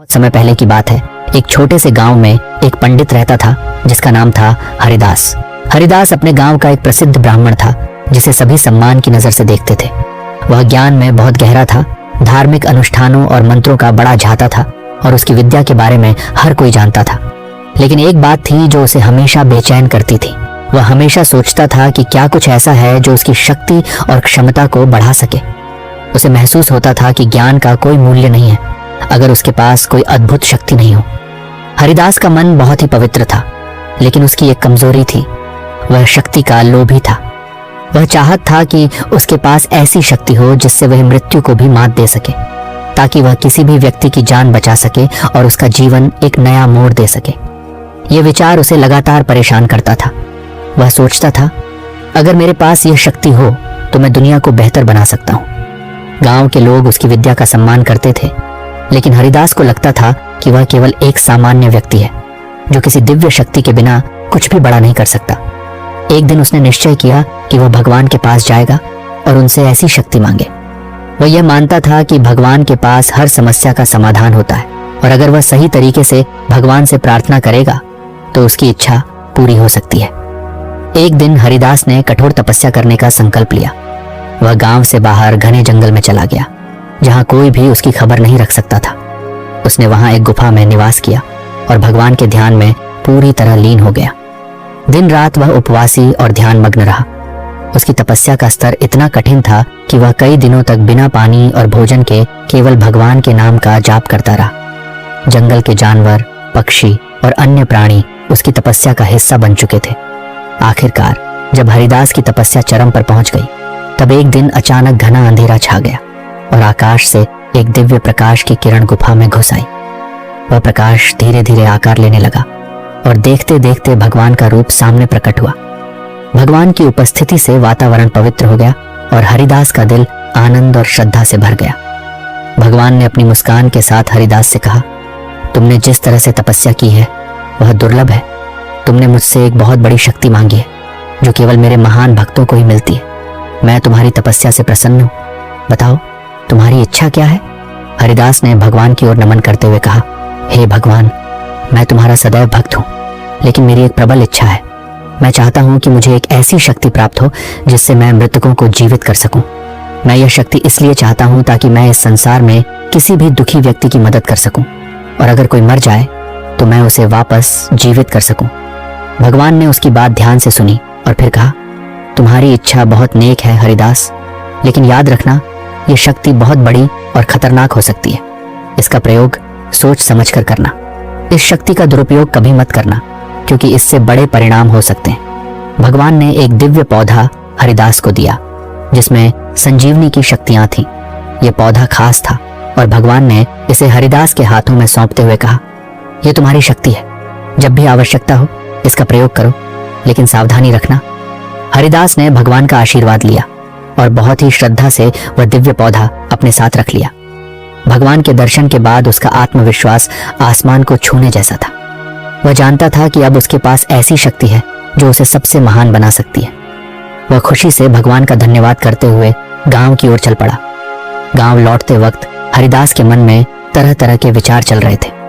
बहुत समय पहले की बात है। एक छोटे से गांव में एक पंडित रहता था जिसका नाम था हरिदास। हरिदास अपने गांव का एक प्रसिद्ध ब्राह्मण था जिसे सभी सम्मान की नजर से देखते थे। वह ज्ञान में बहुत गहरा था, धार्मिक अनुष्ठानों और मंत्रों का बड़ा झाता था और उसकी विद्या के बारे में हर कोई जानता था। लेकिन एक बात थी जो उसे हमेशा बेचैन करती थी। वह हमेशा सोचता था कि क्या कुछ ऐसा है जो उसकी शक्ति और क्षमता को बढ़ा सके। उसे महसूस होता था कि ज्ञान का कोई मूल्य नहीं है अगर उसके पास कोई अद्भुत शक्ति नहीं हो। हरिदास का मन बहुत ही पवित्र था, लेकिन उसकी एक कमजोरी थी, वह शक्ति का लोभी था। वह चाहत था कि उसके पास ऐसी शक्ति हो जिससे वह मृत्यु को भी मात दे सके, ताकि वह किसी भी व्यक्ति की जान बचा सके और उसका जीवन एक नया मोड़ दे सके। यह विचार उसे लगातार परेशान करता था। वह सोचता था, अगर मेरे पास यह शक्ति हो तो मैं दुनिया को बेहतर बना सकता हूँ। गांव के लोग उसकी विद्या का सम्मान करते थे, लेकिन हरिदास को लगता था कि वह केवल एक सामान्य व्यक्ति है जो किसी दिव्य शक्ति के बिना कुछ भी बड़ा नहीं कर सकता। एक दिन उसने निश्चय किया कि वह भगवान के पास जाएगा और उनसे ऐसी शक्ति मांगे। वह यह मानता था कि भगवान के पास हर समस्या का समाधान होता है और अगर वह सही तरीके से भगवान से प्रार्थना करेगा तो उसकी इच्छा पूरी हो सकती है। एक दिन हरिदास ने कठोर तपस्या करने का संकल्प लिया। वह गांव से बाहर घने जंगल में चला गया, जहां कोई भी उसकी खबर नहीं रख सकता था। उसने वहां एक गुफा में निवास किया और भगवान के ध्यान में पूरी तरह लीन हो गया। दिन रात वह उपवासी और ध्यान मग्न रहा। उसकी तपस्या का स्तर इतना कठिन था कि वह कई दिनों तक बिना पानी और भोजन के केवल भगवान के नाम का जाप करता रहा। जंगल के जानवर, पक्षी और अन्य प्राणी उसकी तपस्या का हिस्सा बन चुके थे। आखिरकार जब हरिदास की तपस्या चरम पर पहुंच गई, तब एक दिन अचानक घना अंधेरा छा गया और आकाश से एक दिव्य प्रकाश की किरण गुफा में घुस आई। वह प्रकाश धीरे धीरे आकार लेने लगा और देखते देखते भगवान का रूप सामने प्रकट हुआ। भगवान की उपस्थिति से वातावरण पवित्र हो गया और हरिदास का दिल आनंद और श्रद्धा से भर गया। भगवान ने अपनी मुस्कान के साथ हरिदास से कहा, तुमने जिस तरह से तपस्या की है वह दुर्लभ है। तुमने मुझसे एक बहुत बड़ी शक्ति मांगी है जो केवल मेरे महान भक्तों को ही मिलती है। मैं तुम्हारी तपस्या से प्रसन्न हूँ। बताओ तुम्हारी इच्छा क्या है? हरिदास ने भगवान की ओर नमन करते हुए कहा, हे भगवान, मैं तुम्हारा सदैव भक्त हूँ, लेकिन मेरी एक प्रबल इच्छा है। मैं चाहता हूँ कि मुझे एक ऐसी शक्ति प्राप्त हो जिससे मैं मृतकों को जीवित कर सकूं। मैं यह शक्ति इसलिए चाहता हूँ ताकि मैं इस संसार में किसी भी दुखी व्यक्ति की मदद कर सकूं और अगर कोई मर जाए तो मैं उसे वापस जीवित कर सकूं। भगवान ने उसकी बात ध्यान से सुनी और फिर कहा, तुम्हारी इच्छा बहुत नेक है हरिदास, लेकिन याद रखना यह शक्ति बहुत बड़ी और खतरनाक हो सकती है। इसका प्रयोग सोच समझकर करना। इस शक्ति का दुरुपयोग कभी मत करना, क्योंकि इससे बड़े परिणाम हो सकते हैं। भगवान ने एक दिव्य पौधा हरिदास को दिया जिसमें संजीवनी की शक्तियां थीं। यह पौधा खास था और भगवान ने इसे हरिदास के हाथों में सौंपते हुए कहा, यह तुम्हारी शक्ति है। जब भी आवश्यकता हो इसका प्रयोग करो, लेकिन सावधानी रखना। हरिदास ने भगवान का आशीर्वाद लिया और बहुत ही श्रद्धा से वह दिव्य पौधा अपने साथ रख लिया। भगवान के दर्शन के बाद उसका आत्मविश्वास आसमान को छूने जैसा था। वह जानता था कि अब उसके पास ऐसी शक्ति है जो उसे सबसे महान बना सकती है। वह खुशी से भगवान का धन्यवाद करते हुए गांव की ओर चल पड़ा। गांव लौटते वक्त हरिदास के मन में तरह तरह के विचार चल रहे थे।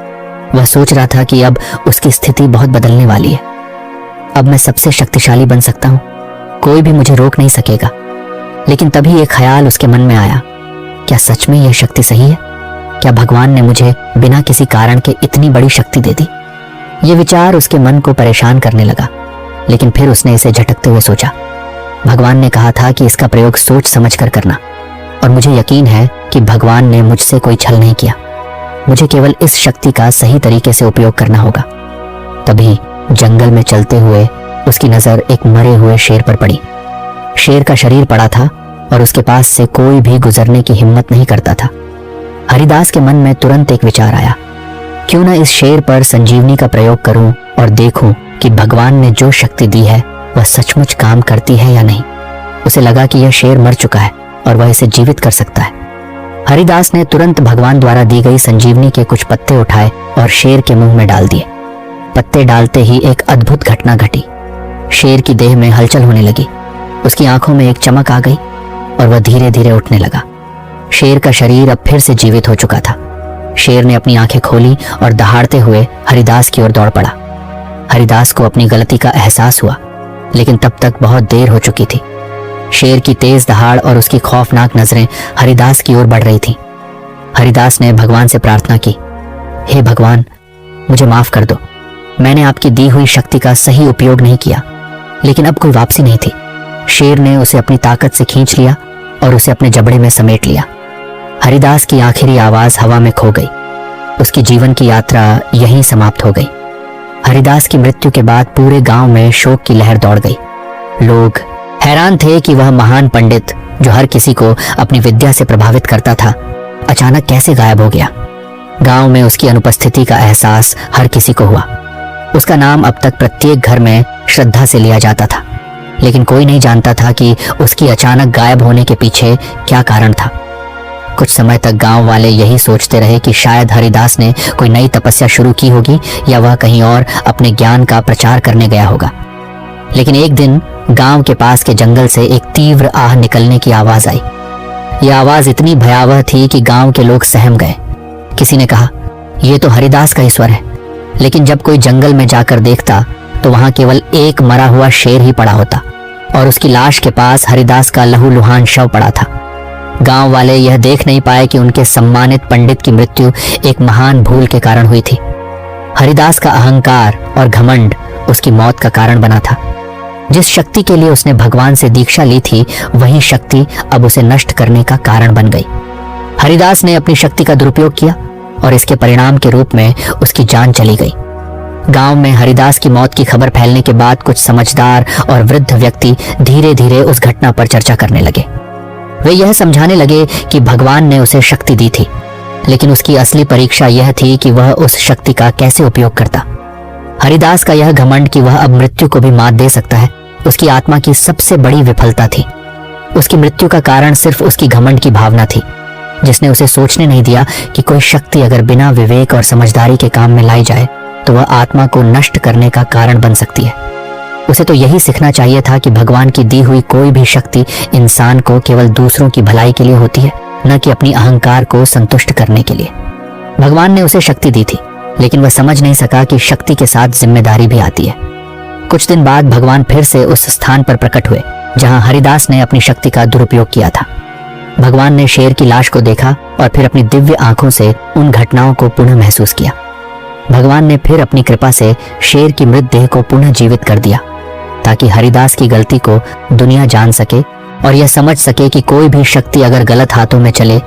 वह सोच रहा था कि अब उसकी स्थिति बहुत बदलने वाली है। अब मैं सबसे शक्तिशाली बन सकता हूँ, कोई भी मुझे रोक नहीं सकेगा। लेकिन तभी एक ख्याल उसके मन में आया, क्या सच में यह शक्ति सही है? क्या भगवान ने मुझे बिना किसी कारण के इतनी बड़ी शक्ति दे दी? यह विचार उसके मन को परेशान करने लगा, लेकिन फिर उसने इसे झटकते हुए सोचा। भगवान ने कहा था कि इसका प्रयोग सोच समझकर करना, और मुझे यकीन है कि भगवान ने मुझसे कोई छल नहीं किया। मुझे केवल इस शक्ति का सही तरीके से उपयोग करना होगा। तभी जंगल में चलते हुए उसकी नजर एक मरे हुए शेर पर पड़ी। शेर का शरीर पड़ा था और उसके पास से कोई भी गुजरने की हिम्मत नहीं करता था। हरिदास के मन में तुरंत एक विचार आया, क्यों ना इस शेर पर संजीवनी का प्रयोग करूं और देखूं कि भगवान ने जो शक्ति दी है वह सचमुच काम करती है या नहीं। उसे लगा कि यह शेर मर चुका है और वह इसे जीवित कर सकता है। हरिदास ने तुरंत भगवान द्वारा दी गई संजीवनी के कुछ पत्ते उठाए और शेर के मुंह में डाल दिए। पत्ते डालते ही एक अद्भुत घटना घटी। शेर की देह में हलचल होने लगी, उसकी आंखों में एक चमक आ गई और वह धीरे धीरे उठने लगा। शेर का शरीर अब फिर से जीवित हो चुका था। शेर ने अपनी आंखें खोली और दहाड़ते हुए हरिदास की ओर दौड़ पड़ा। हरिदास को अपनी गलती का एहसास हुआ, लेकिन तब तक बहुत देर हो चुकी थी। शेर की तेज दहाड़ और उसकी खौफनाक नजरें हरिदास की ओर बढ़ रही थीं। हरिदास ने भगवान से प्रार्थना की, हे भगवान, मुझे माफ कर दो। मैंने आपकी दी हुई शक्ति का सही उपयोग नहीं किया, लेकिन अब कोई वापसी नहीं थी। शेर ने उसे अपनी ताकत से खींच लिया और उसे अपने जबड़े में समेट लिया। हरिदास की आखिरी आवाज हवा में खो गई। उसकी जीवन की यात्रा यहीं समाप्त हो गई। हरिदास की मृत्यु के बाद पूरे गांव में शोक की लहर दौड़ गई। लोग हैरान थे कि वह महान पंडित, जो हर किसी को अपनी विद्या से प्रभावित करता था, अचानक कैसे गायब हो गया। गांव में उसकी अनुपस्थिति का एहसास हर किसी को हुआ। उसका नाम अब तक प्रत्येक घर में श्रद्धा से लिया जाता था, लेकिन कोई नहीं जानता था कि उसकी अचानक गायब होने के पीछे क्या कारण था। कुछ समय तक गांव वाले यही सोचते रहे कि शायद हरिदास ने कोई नई तपस्या शुरू की होगी या वह कहीं और अपने ज्ञान का प्रचार करने गया होगा। लेकिन एक दिन गांव के पास के जंगल से एक तीव्र आह निकलने की आवाज आई। यह आवाज इतनी भयावह थी कि गांव के लोग सहम गए। किसी ने कहा, यह तो हरिदास का ही स्वर है। लेकिन जब कोई जंगल में जाकर देखता तो वहां केवल एक मरा हुआ शेर ही पड़ा होता और उसकी लाश के पास हरिदास का लहूलुहान शव पड़ा था। गांव वाले यह देख नहीं पाए कि उनके सम्मानित पंडित की मृत्यु एक महान भूल के कारण हुई थी। हरिदास का अहंकार और घमंड उसकी मौत का कारण बना था। जिस शक्ति के लिए उसने भगवान से दीक्षा ली थी, वही शक्ति अब उसे नष्ट करने का कारण बन गई। हरिदास ने अपनी शक्ति का दुरुपयोग किया और इसके परिणाम के रूप में उसकी जान चली गई। गांव में हरिदास की मौत की खबर फैलने के बाद कुछ समझदार और वृद्ध व्यक्ति धीरे धीरे उस घटना पर चर्चा करने लगे। वे यह समझाने लगे कि भगवान ने उसे शक्ति दी थी, लेकिन उसकी असली परीक्षा यह थी कि वह उस शक्ति का कैसे उपयोग करता। हरिदास का यह घमंड कि वह अब मृत्यु को भी मात दे सकता है, उसकी आत्मा की सबसे बड़ी विफलता थी। उसकी मृत्यु का कारण सिर्फ उसकी घमंड की भावना थी, जिसने उसे सोचने नहीं दिया कि कोई शक्ति अगर बिना विवेक और समझदारी के काम में लाई जाए तो वह आत्मा को नष्ट करने का कारण बन सकती है। उसे तो यही सीखना चाहिए था कि भगवान की दी हुई कोई भी शक्ति इंसान को केवल दूसरों की भलाई के लिए होती है, न कि अपनी अहंकार को संतुष्ट करने के लिए। भगवान ने उसे शक्ति दी थी, लेकिन वह समझ नहीं सका कि शक्ति के साथ जिम्मेदारी भी आती है। कुछ दिन बाद भगवान फिर से उस स्थान पर प्रकट हुए जहां हरिदास ने अपनी शक्ति का दुरुपयोग किया था। भगवान ने शेर की लाश को देखा और फिर अपनी दिव्य आंखों से उन घटनाओं को पुनः महसूस किया। भगवान ने फिर अपनी कृपा से शेर की मृत देह को पुनः जीवित कर दिया, ताकि हरिदास की गलती को दुनिया जान सके और यह समझ सके कि कोई भी शक्ति अगर गलत हाथों में चले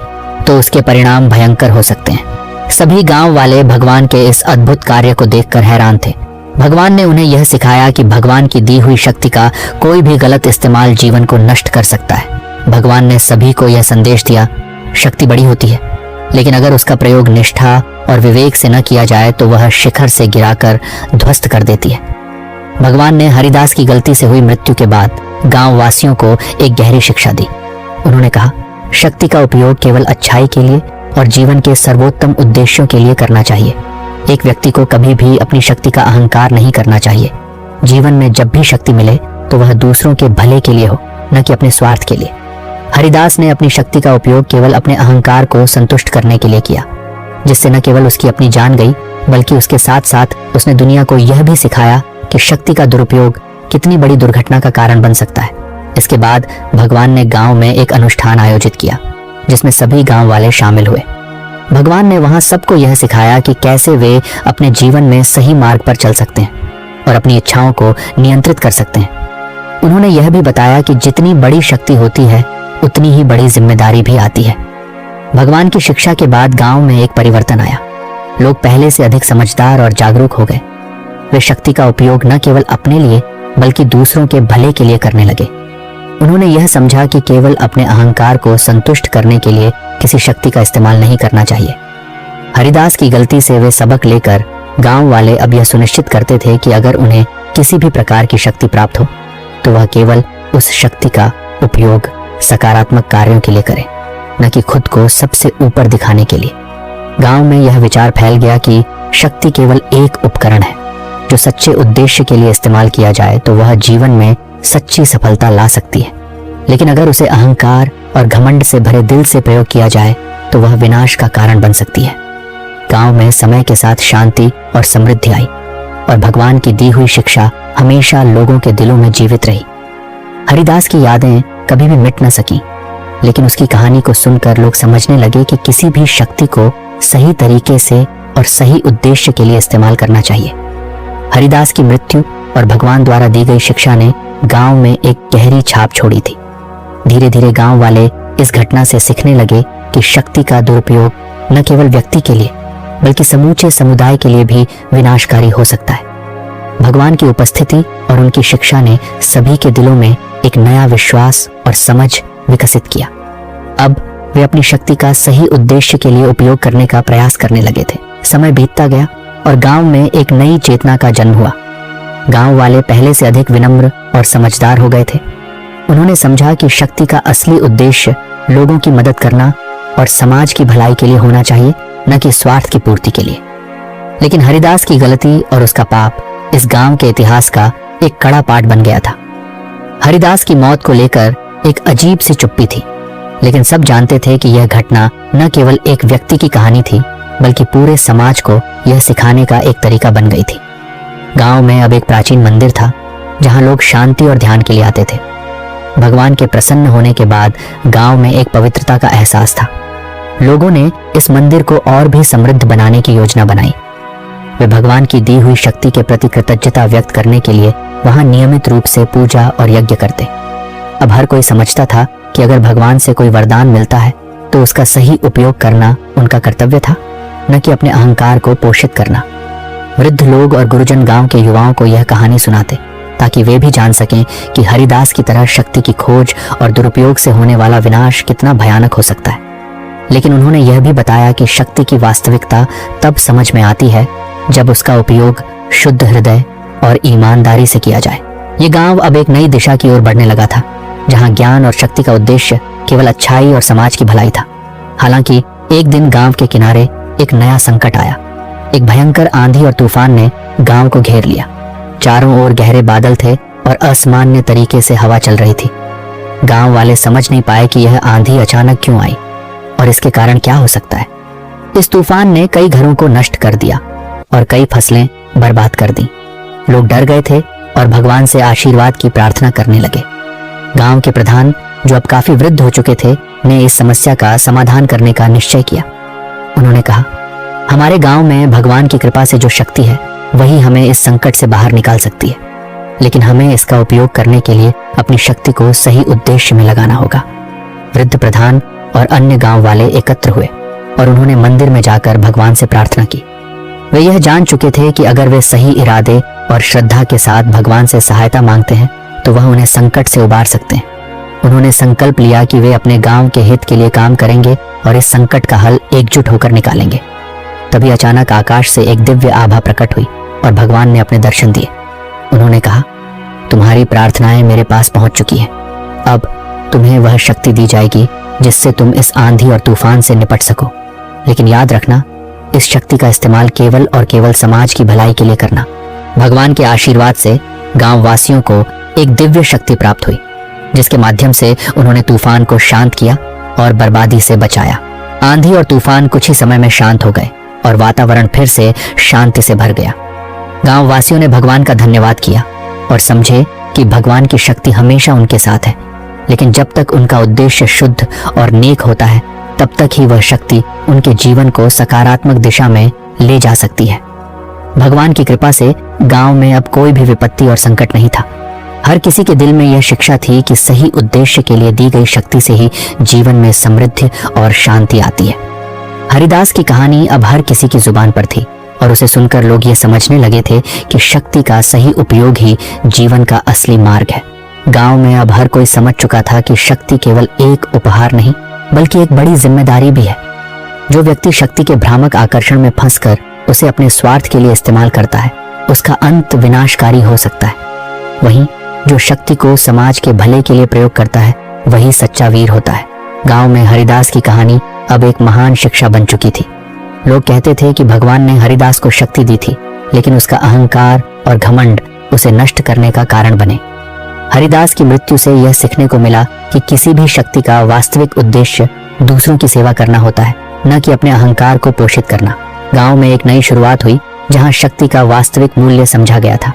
तो उसके परिणाम भयंकर हो सकते हैं। सभी गांव वाले भगवान के इस अद्भुत कार्य को देखकर हैरान थे। भगवान ने उन्हें यह सिखाया कि भगवान की दी हुई शक्ति का कोई भी गलत इस्तेमाल जीवन को नष्ट कर सकता है। भगवान ने सभी को यह संदेश दिया, शक्ति बड़ी होती है, लेकिन अगर उसका प्रयोग निष्ठा और विवेक से न किया जाए तो वह शिखर से गिराकर ध्वस्त कर देती है। भगवान ने हरिदास की गलती से हुई मृत्यु के बाद गांव वासियों को एक गहरी शिक्षा दी। उन्होंने कहा, शक्ति का उपयोग केवल अच्छाई के लिए और जीवन के सर्वोत्तम उद्देश्यों के लिए करना चाहिए। एक व्यक्ति को कभी भी अपनी शक्ति का अहंकार नहीं करना चाहिए। जीवन में जब भी शक्ति मिले तो वह दूसरों के भले के लिए हो, न कि अपने स्वार्थ के लिए। हरिदास ने अपनी शक्ति का उपयोग केवल अपने अहंकार को संतुष्ट करने के लिए किया, जिससे न केवल उसकी अपनी जान गई, बल्कि उसके साथ साथ उसने दुनिया को यह भी सिखाया कि शक्ति का दुरुपयोग कितनी बड़ी दुर्घटना का कारण बन सकता है। इसके बाद भगवान ने गांव में एक अनुष्ठान आयोजित किया, जिसमें सभी गांव वाले शामिल हुए। भगवान ने वहां सबको यह सिखाया कि कैसे वे अपने जीवन में सही मार्ग पर चल सकते हैं और अपनी इच्छाओं को नियंत्रित कर सकते हैं। उन्होंने यह भी बताया कि जितनी बड़ी शक्ति होती है, उतनी ही बड़ी जिम्मेदारी भी आती है। भगवान की शिक्षा के बाद गांव में एक परिवर्तन आया। लोग पहले से अधिक समझदार और जागरूक हो गए। वे शक्ति का उपयोग न केवल अपने लिए बल्कि दूसरों के भले के लिए करने लगे। उन्होंने यह समझा कि केवल अपने अहंकार को संतुष्ट करने के लिए किसी शक्ति का इस्तेमाल नहीं करना चाहिए। हरिदास की गलती से वे सबक लेकर गांव वाले अब यह सुनिश्चित करते थे कि अगर उन्हें किसी भी प्रकार की शक्ति प्राप्त हो तो वह केवल उस शक्ति का उपयोग सकारात्मक कार्यों के लिए करें, न कि खुद को सबसे ऊपर दिखाने के लिए। गांव में यह विचार फैल गया कि शक्ति केवल एक उपकरण है जो सच्चे उद्देश्य के लिए इस्तेमाल किया जाए तो वह जीवन में सच्ची सफलता ला सकती है, लेकिन अगर उसे अहंकार और घमंड से भरे दिल से प्रयोग किया जाए तो वह विनाश का कारण बन सकती है। गांव में समय के साथ शांति और समृद्धि आई और भगवान की दी हुई शिक्षा हमेशा लोगों के दिलों में जीवित रही। हरिदास की यादें कभी भी मिट न सकी, लेकिन उसकी कहानी को सुनकर लोग समझने लगे कि किसी भी शक्ति को सही तरीके से और सही उद्देश्य के लिए इस्तेमाल करना चाहिए। हरिदास की मृत्यु और भगवान द्वारा दी गई शिक्षा ने गांव में एक गहरी छाप छोड़ी थी। धीरे धीरे गांव वाले इस घटना से सीखने लगे कि शक्ति का दुरुपयोग न केवल व्यक्ति के लिए बल्कि समूचे समुदाय के लिए भी विनाशकारी हो सकता है। भगवान की उपस्थिति और उनकी शिक्षा ने सभी के दिलों में एक नया विश्वास और समझ विकसित किया। अब वे अपनी शक्ति का सही उद्देश्य के लिए उपयोग करने का प्रयास करने लगे थे। समय बीतता गया और गांव में एक नई चेतना का जन्म हुआ। गांव वाले पहले से अधिक विनम्र और समझदार हो गए थे। उन्होंने समझा कि शक्ति का असली उद्देश्य लोगों की मदद करना और समाज की भलाई के लिए होना चाहिए, न कि स्वार्थ की पूर्ति के लिए। लेकिन हरिदास की गलती और उसका पाप इस गांव के इतिहास का एक कड़ा पाठ बन गया था। हरिदास की मौत को लेकर एक अजीब सी चुप्पी थी, लेकिन सब जानते थे कि यह घटना न केवल एक व्यक्ति की कहानी थी बल्कि पूरे समाज को यह सिखाने का एक तरीका बन गई थी। गांव में अब एक प्राचीन मंदिर था जहां लोग शांति और ध्यान के लिए आते थे। भगवान के प्रसन्न होने के बाद गांव में एक पवित्रता का एहसास था। लोगों ने इस मंदिर को और भी समृद्ध बनाने की योजना बनाई। वे भगवान की दी हुई शक्ति के प्रति कृतज्ञता व्यक्त करने के लिए वहां नियमित रूप से पूजा और यज्ञ करते। अब हर कोई समझता था कि अगर भगवान से कोई वरदान मिलता है तो उसका सही उपयोग करना उनका कर्तव्य था, न कि अपने अहंकार को पोषित करना। वृद्ध लोग और गुरुजन गांव के युवाओं को यह कहानी सुनाते ताकि वे भी जान सकें कि हरिदास की तरह शक्ति की खोज और दुरुपयोग से होने वाला विनाश कितना भयानक हो सकता है। लेकिन उन्होंने यह भी बताया कि शक्ति की वास्तविकता तब समझ में आती है जब उसका उपयोग शुद्ध हृदय और ईमानदारी से किया जाए। ये गांव अब एक नई दिशा की ओर बढ़ने लगा था, जहां ज्ञान और शक्ति का उद्देश्य केवल अच्छाई और समाज की भलाई था। हालांकि एक दिन गांव के किनारे एक नया संकट आया। एक भयंकर आंधी और तूफान ने गांव को घेर लिया। चारों ओर गहरे बादल थे और असामान्य तरीके से हवा चल रही थी। गांव वाले समझ नहीं पाए कि यह आंधी अचानक क्यों आई और इसके कारण क्या हो सकता है। इस तूफान ने कई घरों को नष्ट कर दिया और कई फसलें बर्बाद कर दी। लोग डर गए थे और भगवान से आशीर्वाद की प्रार्थना करने लगे। गांव के प्रधान, जो अब काफी वृद्ध हो चुके थे, ने इस समस्या का समाधान करने का निश्चय किया। उन्होंने कहा, हमारे गांव में भगवान की कृपा से जो शक्ति है वही हमें इस संकट से बाहर निकाल सकती है, लेकिन हमें इसका उपयोग करने के लिए अपनी शक्ति को सही उद्देश्य में लगाना होगा। वृद्ध प्रधान और अन्य गांव वाले एकत्र हुए और उन्होंने मंदिर में जाकर भगवान से प्रार्थना की। वे यह जान चुके थे कि अगर वे सही इरादे और श्रद्धा के साथ भगवान से सहायता मांगते हैं तो वह उन्हें संकट से उबार सकते हैं। उन्होंने संकल्प लिया कि वे अपने गांव के हित के लिए काम करेंगे और इस संकट का हल एकजुट होकर निकालेंगे। तभी अचानक आकाश से एक दिव्य आभा प्रकट हुई और भगवान ने अपने दर्शन दिए। उन्होंने कहा, तुम्हारी प्रार्थनाएं मेरे पास पहुंच चुकी हैं। अब तुम्हें वह शक्ति दी जाएगी जिससे तुम इस आंधी और तूफान से निपट सको। लेकिन याद रखना, इस शक्ति का इस्तेमाल केवल और केवल समाज की भलाई के लिए करना। भगवान के आशीर्वाद से गांव वासियों को एक दिव्य शक्ति प्राप्त हुई, जिसके माध्यम से उन्होंने तूफान को शांत किया और बर्बादी से बचाया। आंधी और तूफान कुछ ही समय में शांत हो गए और वातावरण फिर से शांति से भर गया। गांव वासियों ने भगवान का धन्यवाद किया और समझे कि भगवान की शक्ति हमेशा उनके साथ है, लेकिन जब तक उनका उद्देश्य शुद्ध और नेक होता है तब तक ही वह शक्ति उनके जीवन को सकारात्मक दिशा में ले जा सकती है। भगवान की कृपा से गांव में अब कोई भी विपत्ति और संकट नहीं था। हर किसी के दिल में यह शिक्षा थी कि सही उद्देश्य के लिए दी गई शक्ति से ही जीवन में समृद्धि और शांति आती है। हरिदास की कहानी अब हर किसी की जुबान पर थी और उसे सुनकर लोग ये समझने लगे थे कि शक्ति का सही उपयोग ही जीवन का असली मार्ग है। गांव में अब हर कोई समझ चुका था कि शक्ति केवल एक उपहार नहीं बल्कि एक बड़ी जिम्मेदारी भी है। जो व्यक्ति शक्ति के भ्रामक आकर्षण में फंसकर उसे अपने स्वार्थ के लिए इस्तेमाल करता है, उसका अंत विनाशकारी हो सकता है। वहीं जो शक्ति को समाज के भले के लिए प्रयोग करता है वही सच्चा वीर होता है। गांव में हरिदास की कहानी अब एक महान शिक्षा बन चुकी थी। लोग कहते थे कि भगवान ने हरिदास को शक्ति दी थी, लेकिन उसका अहंकार और घमंड उसे नष्ट करने का कारण बने। हरिदास की मृत्यु से यह सीखने को मिला कि किसी भी शक्ति का वास्तविक उद्देश्य दूसरों की सेवा करना होता है, न कि अपने अहंकार को पोषित करना। गांव में एक नई शुरुआत हुई जहां शक्ति का वास्तविक मूल्य समझा गया था।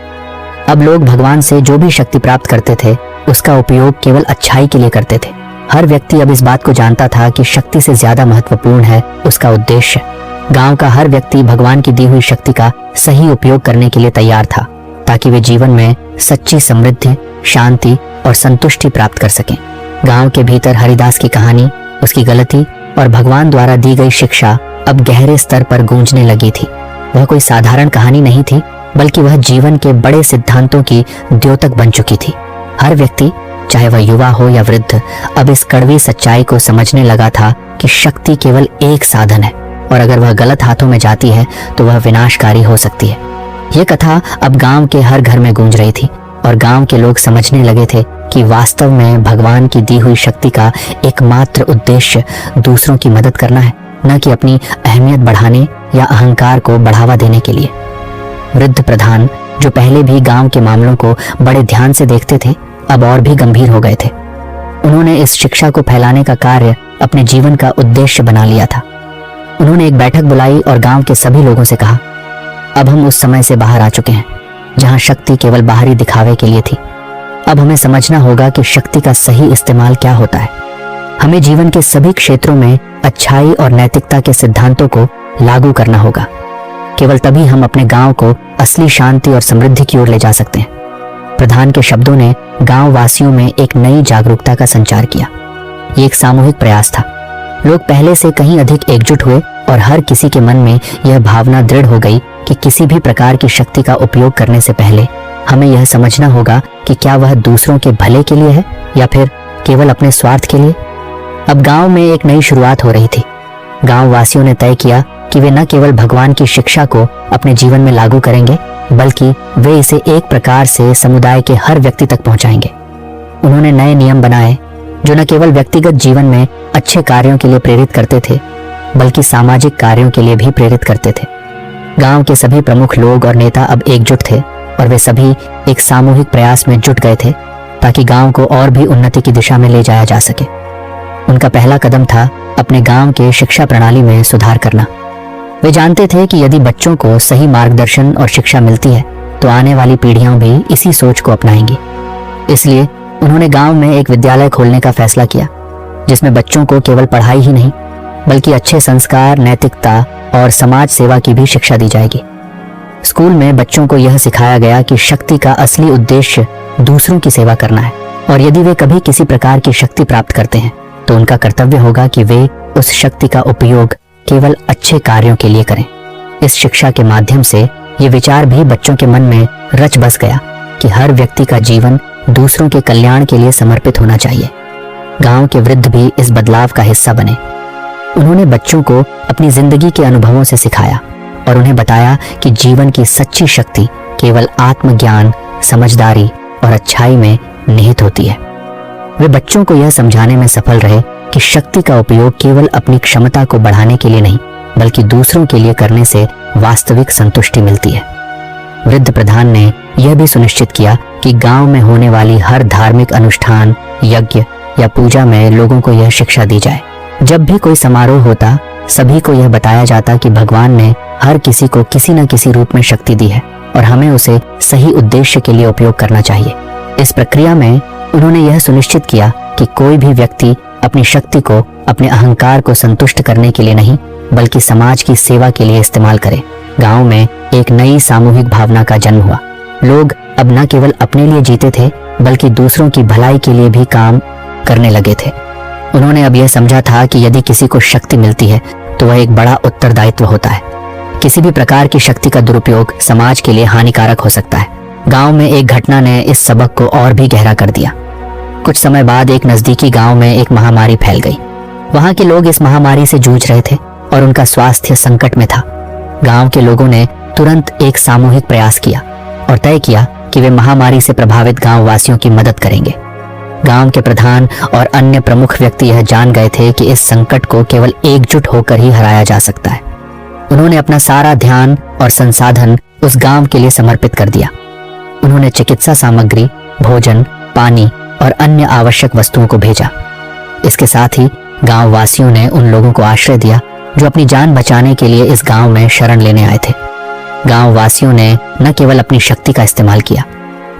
अब लोग भगवान से जो भी शक्ति प्राप्त करते थे उसका उपयोग केवल अच्छाई के लिए करते थे। हर व्यक्ति अब इस बात को जानता था कि शक्ति से ज्यादा महत्वपूर्ण है उसका उद्देश्य। गांव का हर व्यक्ति भगवान की दी हुई शक्ति का सही उपयोग करने के लिए तैयार था ताकि वे जीवन में सच्ची समृद्धि, शांति और संतुष्टि प्राप्त कर सकें। गांव के भीतर हरिदास की कहानी, उसकी गलती और भगवान द्वारा दी गई शिक्षा अब गहरे स्तर पर गूंजने लगी थी। वह कोई साधारण कहानी नहीं थी, बल्कि वह जीवन के बड़े सिद्धांतों की द्योतक बन चुकी थी। हर व्यक्ति, चाहे वह युवा हो या वृद्ध, अब इस कड़वी सच्चाई को समझने लगा था कि शक्ति केवल एक साधन है और अगर वह गलत हाथों में जाती है तो वह विनाशकारी हो सकती है। यह कथा अब गांव के हर घर में गूंज रही थी और गांव के लोग समझने लगे थे कि वास्तव में भगवान की दी हुई शक्ति का एकमात्र उद्देश्य दूसरों की मदद करना है, न कि अपनी अहमियत बढ़ाने या अहंकार को बढ़ावा देने के लिए। वृद्ध प्रधान, जो पहले भी गांव के मामलों को बड़े ध्यान से देखते थे, अब और भी गंभीर हो गए थे। उन्होंने इस शिक्षा को फैलाने का कार्य अपने जीवन का उद्देश्य बना लिया था। उन्होंने एक बैठक बुलाई और गांव के सभी लोगों से कहा, अब हम उस समय से बाहर आ चुके हैं जहां शक्ति केवल बाहरी दिखावे के लिए थी। अब हमें समझना होगा कि शक्ति का सही इस्तेमाल क्या होता है। हमें जीवन के सभी क्षेत्रों में अच्छाई और नैतिकता के सिद्धांतों को लागू करना होगा। केवल तभी हम अपने गांव को असली शांति और समृद्धि की ओर ले जा सकते हैं। प्रधान के शब्दों ने गांव वासियों में एक नई जागरूकता का संचार किया। ये एक सामूहिक प्रयास था। लोग पहले से कहीं अधिक एकजुट हुए और हर किसी के मन में यह भावना दृढ़ हो गई कि किसी भी प्रकार की शक्ति का उपयोग करने से पहले हमें यह समझना होगा कि क्या वह दूसरों के भले के लिए है या फिर केवल अपने स्वार्थ के लिए। अब गांव में एक नई शुरुआत हो रही थी। गांव वासियों ने तय किया कि वे न केवल भगवान की शिक्षा को अपने जीवन में लागू करेंगे, बल्कि वे इसे एक प्रकार से समुदाय के हर व्यक्ति तक पहुंचाएंगे। उन्होंने नए नियम बनाए जो न केवल व्यक्तिगत जीवन में अच्छे कार्यों के लिए प्रेरित करते थे, बल्कि सामाजिक कार्यों के लिए भी प्रेरित करते थे। गांव के सभी प्रमुख लोग और नेता अब एकजुट थे और वे सभी एक सामूहिक प्रयास में जुट गए थे ताकि गांव को और भी उन्नति की दिशा में ले जाया जा सके। उनका पहला कदम था अपने गांव के शिक्षा प्रणाली में सुधार करना। वे जानते थे कि यदि बच्चों को सही मार्गदर्शन और शिक्षा मिलती है तो आने वाली पीढ़ियां भी इसी सोच को अपनाएंगी। इसलिए उन्होंने गांव में एक विद्यालय खोलने का फैसला किया जिसमें बच्चों को केवल पढ़ाई ही नहीं बल्कि अच्छे संस्कार, नैतिकता और समाज सेवा की भी शिक्षा दी जाएगी। स्कूल में बच्चों को यह सिखाया गया कि शक्ति का असली उद्देश्य दूसरों की सेवा करना है और यदि वे कभी किसी प्रकार की शक्ति प्राप्त करते हैं तो उनका कर्तव्य होगा कि वे उस शक्ति का उपयोग केवल अच्छे कार्यों के लिए करें। इस शिक्षा के माध्यम से ये विचार भी बच्चों के मन में रच बस गया कि हर व्यक्ति का जीवन दूसरों के कल्याण के लिए समर्पित होना चाहिए। गांव के वृद्ध भी इस बदलाव का हिस्सा बने। उन्होंने बच्चों को अपनी जिंदगी के अनुभवों से सिखाया और उन्हें बताया कि जीवन की सच्ची शक्ति केवल आत्मज्ञान, समझदारी और अच्छाई में निहित होती है। वे बच्चों को यह समझाने में सफल रहे कि शक्ति का उपयोग केवल अपनी क्षमता को बढ़ाने के लिए नहीं बल्कि दूसरों के लिए करने से वास्तविक संतुष्टि मिलती है। वृद्ध प्रधान ने यह भी सुनिश्चित किया कि गांव में होने वाली हर धार्मिक अनुष्ठान, यज्ञ या पूजा में लोगों को यह शिक्षा दी जाए। जब भी कोई समारोह होता, सभी को यह बताया जाता कि भगवान ने हर किसी को किसी न किसी रूप में शक्ति दी है और हमें उसे सही उद्देश्य के लिए उपयोग करना चाहिए। इस प्रक्रिया में उन्होंने यह सुनिश्चित किया कि कोई भी व्यक्ति अपनी शक्ति को अपने अहंकार को संतुष्ट करने के लिए नहीं बल्कि समाज की सेवा के लिए इस्तेमाल करे। गांव में एक नई सामूहिक भावना का जन्म हुआ। लोग अब न केवल अपने लिए जीते थे बल्कि दूसरों की भलाई के लिए भी काम करने लगे थे। उन्होंने अब यह समझा था कि यदि किसी को शक्ति मिलती है तो वह एक बड़ा उत्तरदायित्व होता है। किसी भी प्रकार की शक्ति का दुरुपयोग समाज के लिए हानिकारक हो सकता है। गांव में एक घटना ने इस सबक को और भी गहरा कर दिया। कुछ समय बाद एक नजदीकी गांव में एक महामारी फैल गई। वहां के लोग इस महामारी से जूझ रहे थे और उनका स्वास्थ्य संकट में था। गांव के लोगों ने तुरंत एक सामूहिक प्रयास किया और तय किया कि वे महामारी से प्रभावित गांव वासियों की मदद करेंगे। गांव के प्रधान और अन्य प्रमुख व्यक्ति यह जान गए थे कि इस संकट को केवल एकजुट होकर ही हराया जा सकता है। उन्होंने अपना सारा ध्यान और संसाधन उस गांव के लिए समर्पित कर दिया। उन्होंने चिकित्सा सामग्री, भोजन, पानी और अन्य आवश्यक वस्तुओं को भेजा। इसके साथ ही गांव वासियों ने उन लोगों को आश्रय दिया जो अपनी जान बचाने के लिए इस गांव में शरण लेने आए थे। गांव वासियों ने न केवल अपनी शक्ति का इस्तेमाल किया,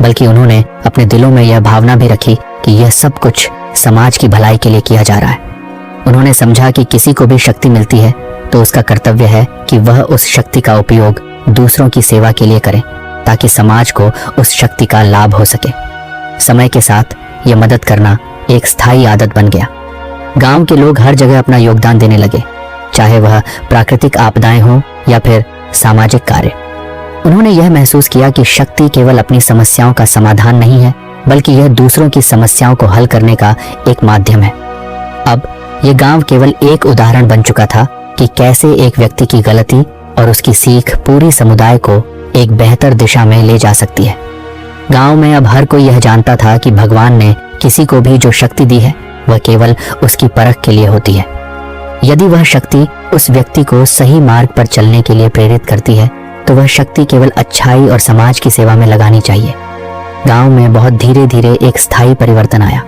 बल्कि उन्होंने अपने दिलों में यह भावना भी रखी कि यह सब कुछ समाज की भलाई के लिए किया जा रहा है। उन्होंने समझा कि किसी को भी शक्ति मिलती है तो उसका कर्तव्य है कि वह उस शक्ति का उपयोग दूसरों की सेवा के लिए करे, ताकि समाज को उस शक्ति का लाभ हो सके। समय के साथ यह मदद करना एक स्थायी आदत बन गया। गांव के लोग हर जगह अपना योगदान देने लगे, चाहे वह प्राकृतिक आपदाएं हों या फिर सामाजिक कार्य। उन्होंने यह महसूस किया कि शक्ति केवल अपनी समस्याओं का समाधान नहीं है, बल्कि यह दूसरों की समस्याओं को हल करने का एक माध्यम है। अब यह गांव केवल एक उदाहरण बन चुका था कि कैसे एक व्यक्ति की गलती और उसकी सीख पूरी समुदाय को एक बेहतर दिशा में ले जा सकती है। गांव में अब हर कोई यह जानता था कि भगवान ने किसी को भी जो शक्ति दी है वह केवल उसकी परख के लिए होती है। यदि वह शक्ति उस व्यक्ति को सही मार्ग पर चलने के लिए प्रेरित करती है तो वह शक्ति केवल अच्छाई और समाज की सेवा में लगानी चाहिए। गांव में बहुत धीरे धीरे एक स्थायी परिवर्तन आया।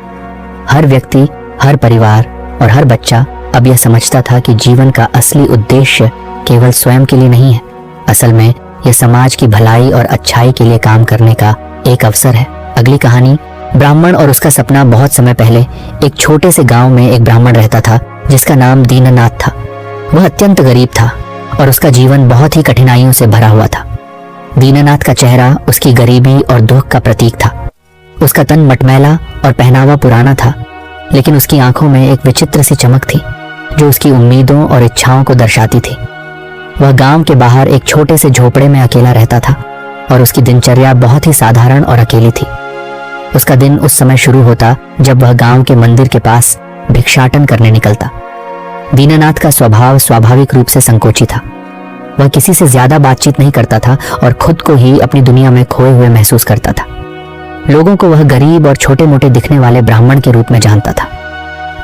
हर व्यक्ति, हर परिवार और हर बच्चा अब यह समझता था कि जीवन का असली उद्देश्य केवल स्वयं के लिए नहीं है। असल में यह समाज की भलाई और अच्छाई के लिए काम करने का एक अवसर है। अगली कहानी, ब्राह्मण और उसका सपना। बहुत समय पहले एक छोटे से गांव में एक ब्राह्मण रहता था जिसका नाम दीननाथ था। वह अत्यंत गरीब था और उसका जीवन बहुत ही कठिनाइयों से भरा हुआ था। दीननाथ का चेहरा उसकी गरीबी और दुख का प्रतीक था। उसका तन मटमैला और पहनावा पुराना था, लेकिन उसकी आंखों में एक विचित्र सी चमक थी जो उसकी उम्मीदों और इच्छाओं को दर्शाती थी। वह गांव के बाहर एक छोटे से झोपड़े में अकेला रहता था और उसकी दिनचर्या बहुत ही साधारण और अकेली थी। उसका दिन उस समय शुरू होता जब वह गांव के मंदिर के पास भिक्षाटन करने निकलता। दीननाथ का स्वभाव स्वाभाविक रूप से संकोची था। वह किसी से ज्यादा बातचीत नहीं करता था और खुद को ही अपनी दुनिया में खोए हुए महसूस करता था। लोगों को वह गरीब और छोटे मोटे दिखने वाले ब्राह्मण के रूप में जानता था।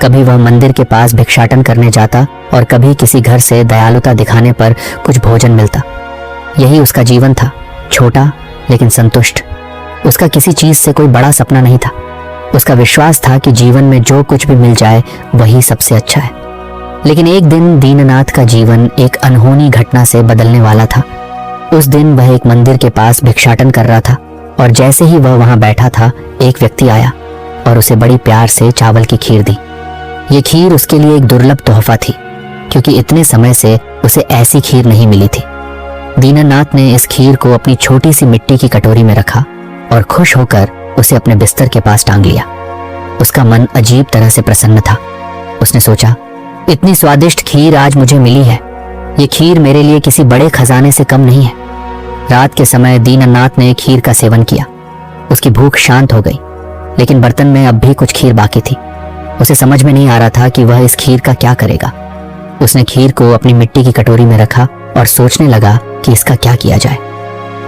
कभी वह मंदिर के पास भिक्षाटन करने जाता और कभी किसी घर से दयालुता दिखाने पर कुछ भोजन मिलता। यही उसका जीवन था, छोटा लेकिन संतुष्ट। उसका किसी चीज से कोई बड़ा सपना नहीं था। उसका विश्वास था कि जीवन में जो कुछ भी मिल जाए वही सबसे अच्छा है। लेकिन एक दिन दीननाथ का जीवन एक अनहोनी घटना से बदलने वाला था। उस दिन वह एक मंदिर के पास भिक्षाटन कर रहा था और जैसे ही वह वहां बैठा था, एक व्यक्ति आया और उसे बड़ी प्यार से चावल की खीर दी। ये खीर उसके लिए एक दुर्लभ तोहफा थी, क्योंकि इतने समय से उसे ऐसी खीर नहीं मिली थी। दीननाथ ने इस खीर को अपनी छोटी सी मिट्टी की कटोरी में रखा और खुश होकर उसे अपने बिस्तर के पास टांग लिया। उसका मन अजीब तरह से प्रसन्न था। उसने सोचा, इतनी स्वादिष्ट खीर आज मुझे मिली है। ये खीर मेरे लिए किसी बड़े खजाने से कम नहीं है। रात के समय दीननाथ ने खीर का सेवन किया। उसकी भूख शांत हो गई, लेकिन बर्तन में अब भी कुछ खीर बाकी थी। उसे समझ में नहीं आ रहा था कि वह इस खीर का क्या करेगा। उसने खीर को अपनी मिट्टी की कटोरी में रखा और सोचने लगा कि इसका क्या किया जाए।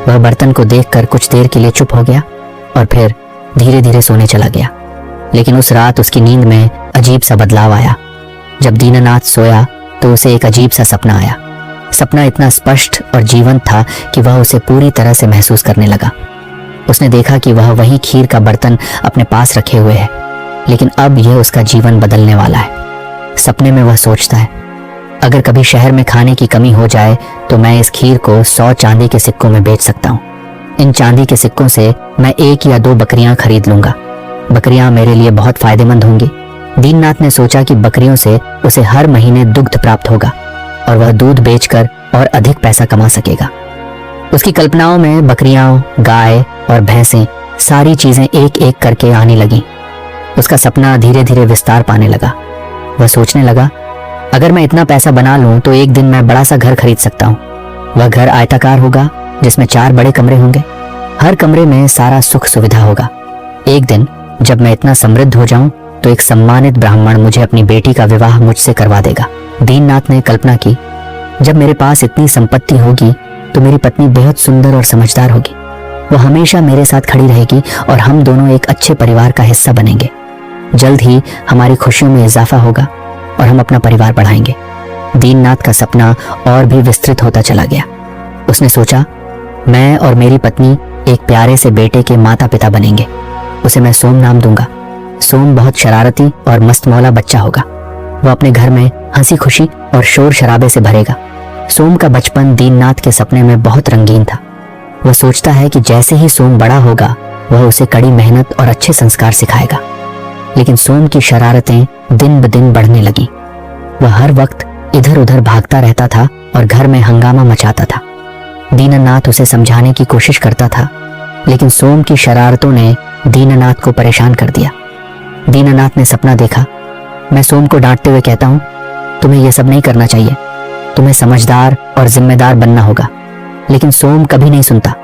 वह बर्तन को देखकर कुछ देर के लिए चुप हो गया और फिर धीरे धीरे सोने चला गया। लेकिन उस रात उसकी नींद में अजीब सा बदलाव आया। जब दीननाथ सोया तो उसे एक अजीब सा सपना आया। सपना इतना स्पष्ट और जीवंत था कि वह उसे पूरी तरह से महसूस करने लगा। उसने देखा कि वह वही खीर का बर्तन अपने पास रखे हुए है, लेकिन अब यह उसका जीवन बदलने वाला है। सपने में वह सोचता है, अगर कभी शहर में खाने की कमी हो जाए तो मैं इस खीर को 100 चांदी के सिक्कों में बेच सकता हूँ। इन चांदी के सिक्कों से मैं 1 या 2 बकरियां खरीद लूंगा। बकरियां मेरे लिए बहुत फायदेमंद होंगी। दीननाथ ने सोचा कि बकरियों से उसे हर महीने दुग्ध प्राप्त होगा और वह दूध बेचकर और अधिक पैसा कमा सकेगा। उसकी कल्पनाओं में बकरियां, गाय और भैंसें, सारी चीजें एक एक करके आने लगी। उसका सपना धीरे धीरे विस्तार पाने लगा। वह सोचने लगा, अगर मैं इतना पैसा बना लूं तो एक दिन मैं बड़ा सा घर खरीद सकता हूँ। वह घर आयताकार होगा जिसमें 4 बड़े कमरे होंगे। हर कमरे में सारा सुख सुविधा होगा। एक दिन जब मैं इतना समृद्ध हो जाऊं तो एक सम्मानित ब्राह्मण मुझे अपनी बेटी का विवाह मुझसे करवा देगा। दीननाथ ने कल्पना की, जब मेरे पास इतनी संपत्ति होगी तो मेरी पत्नी बेहद सुंदर और समझदार होगी। वह हमेशा मेरे साथ खड़ी रहेगी और हम दोनों एक अच्छे परिवार का हिस्सा बनेंगे। जल्द ही हमारी खुशियों में इजाफा होगा और हम अपना परिवार बढ़ाएंगे। दीननाथ का सपना और भी विस्तृत होता चला गया। उसने सोचा, मैं और मेरी पत्नी एक प्यारे से बेटे के माता पिता बनेंगे। उसे मैं सोम नाम दूंगा। सोम बहुत शरारती और मस्तमौला बच्चा होगा। वह अपने घर में हंसी खुशी और शोर शराबे से भरेगा। सोम का बचपन दीननाथ के सपने में बहुत रंगीन था। वह सोचता है कि जैसे ही सोम बड़ा होगा वह उसे कड़ी मेहनत और अच्छे संस्कार सिखाएगा। लेकिन सोम की शरारतें दिन ब दिन बढ़ने लगी। वह हर वक्त इधर उधर भागता रहता था और घर में हंगामा मचाता था। दीननाथ उसे समझाने की कोशिश करता था, लेकिन सोम की शरारतों ने दीननाथ को परेशान कर दिया। दीननाथ ने सपना देखा। मैं सोम को डांटते हुए कहता हूँ, तुम्हें यह सब नहीं करना चाहिए, तुम्हें समझदार और जिम्मेदार बनना होगा। लेकिन सोम कभी नहीं सुनता।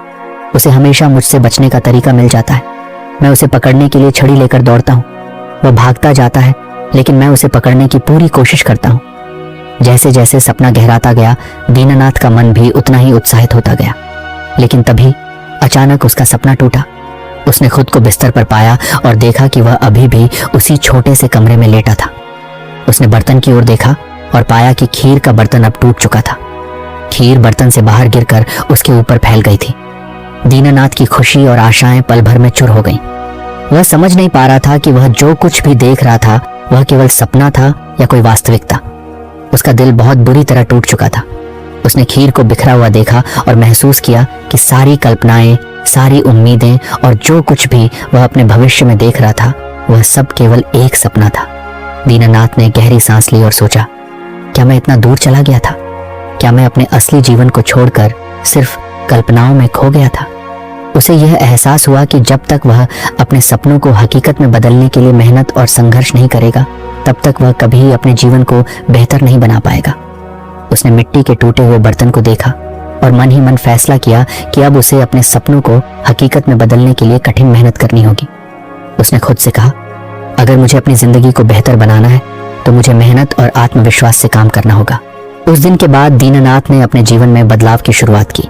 उसे हमेशा मुझसे बचने का तरीका मिल जाता है। मैं उसे पकड़ने के लिए छड़ी लेकर दौड़ता हूँ। वह भागता जाता है, लेकिन मैं उसे पकड़ने की पूरी कोशिश करता हूँ। जैसे जैसे सपना गहराता गया, दीननाथ का मन भी उतना ही उत्साहित होता गया। लेकिन तभी अचानक उसका सपना टूटा। उसने खुद को बिस्तर पर पाया और देखा कि वह अभी भी उसी छोटे से कमरे में लेटा था। उसने बर्तन की ओर देखा और पाया कि खीर का बर्तन अब टूट चुका था। खीर बर्तन से बाहर गिरकर उसके ऊपर फैल गई थी। दीननाथ की खुशी और आशाएं पल भर में चूर हो गईं। वह समझ नहीं पा रहा था कि वह जो कुछ भी देख रहा था वह केवल सपना था या कोई वास्तविकता। उसका दिल बहुत बुरी तरह टूट चुका था। उसने खीर को बिखरा हुआ देखा और महसूस किया कि सारी कल्पनाएं, सारी उम्मीदें और जो कुछ भी वह अपने भविष्य में देख रहा था वह सब केवल एक सपना था। दीननाथ ने गहरी सांस ली और सोचा, क्या मैं इतना दूर चला गया था? क्या मैं अपने असली जीवन को छोड़कर सिर्फ कल्पनाओं में खो गया था? उसे यह एहसास हुआ कि जब तक वह अपने सपनों को हकीकत में बदलने के लिए मेहनत और संघर्ष नहीं करेगा, तब तक वह कभी अपने जीवन को बेहतर नहीं बना पाएगा। उसने मिट्टी के टूटे हुए बर्तन को देखा और मन ही मन फैसला किया कि अब उसे अपने सपनों को हकीकत में बदलने के लिए कठिन मेहनत करनी होगी। उसने खुद से कहा, अगर मुझे अपनी जिंदगी को बेहतर बनाना है तो मुझे मेहनत और आत्मविश्वास से काम करना होगा। उस दिन के बाद दीननाथ ने अपने जीवन में बदलाव की शुरुआत की।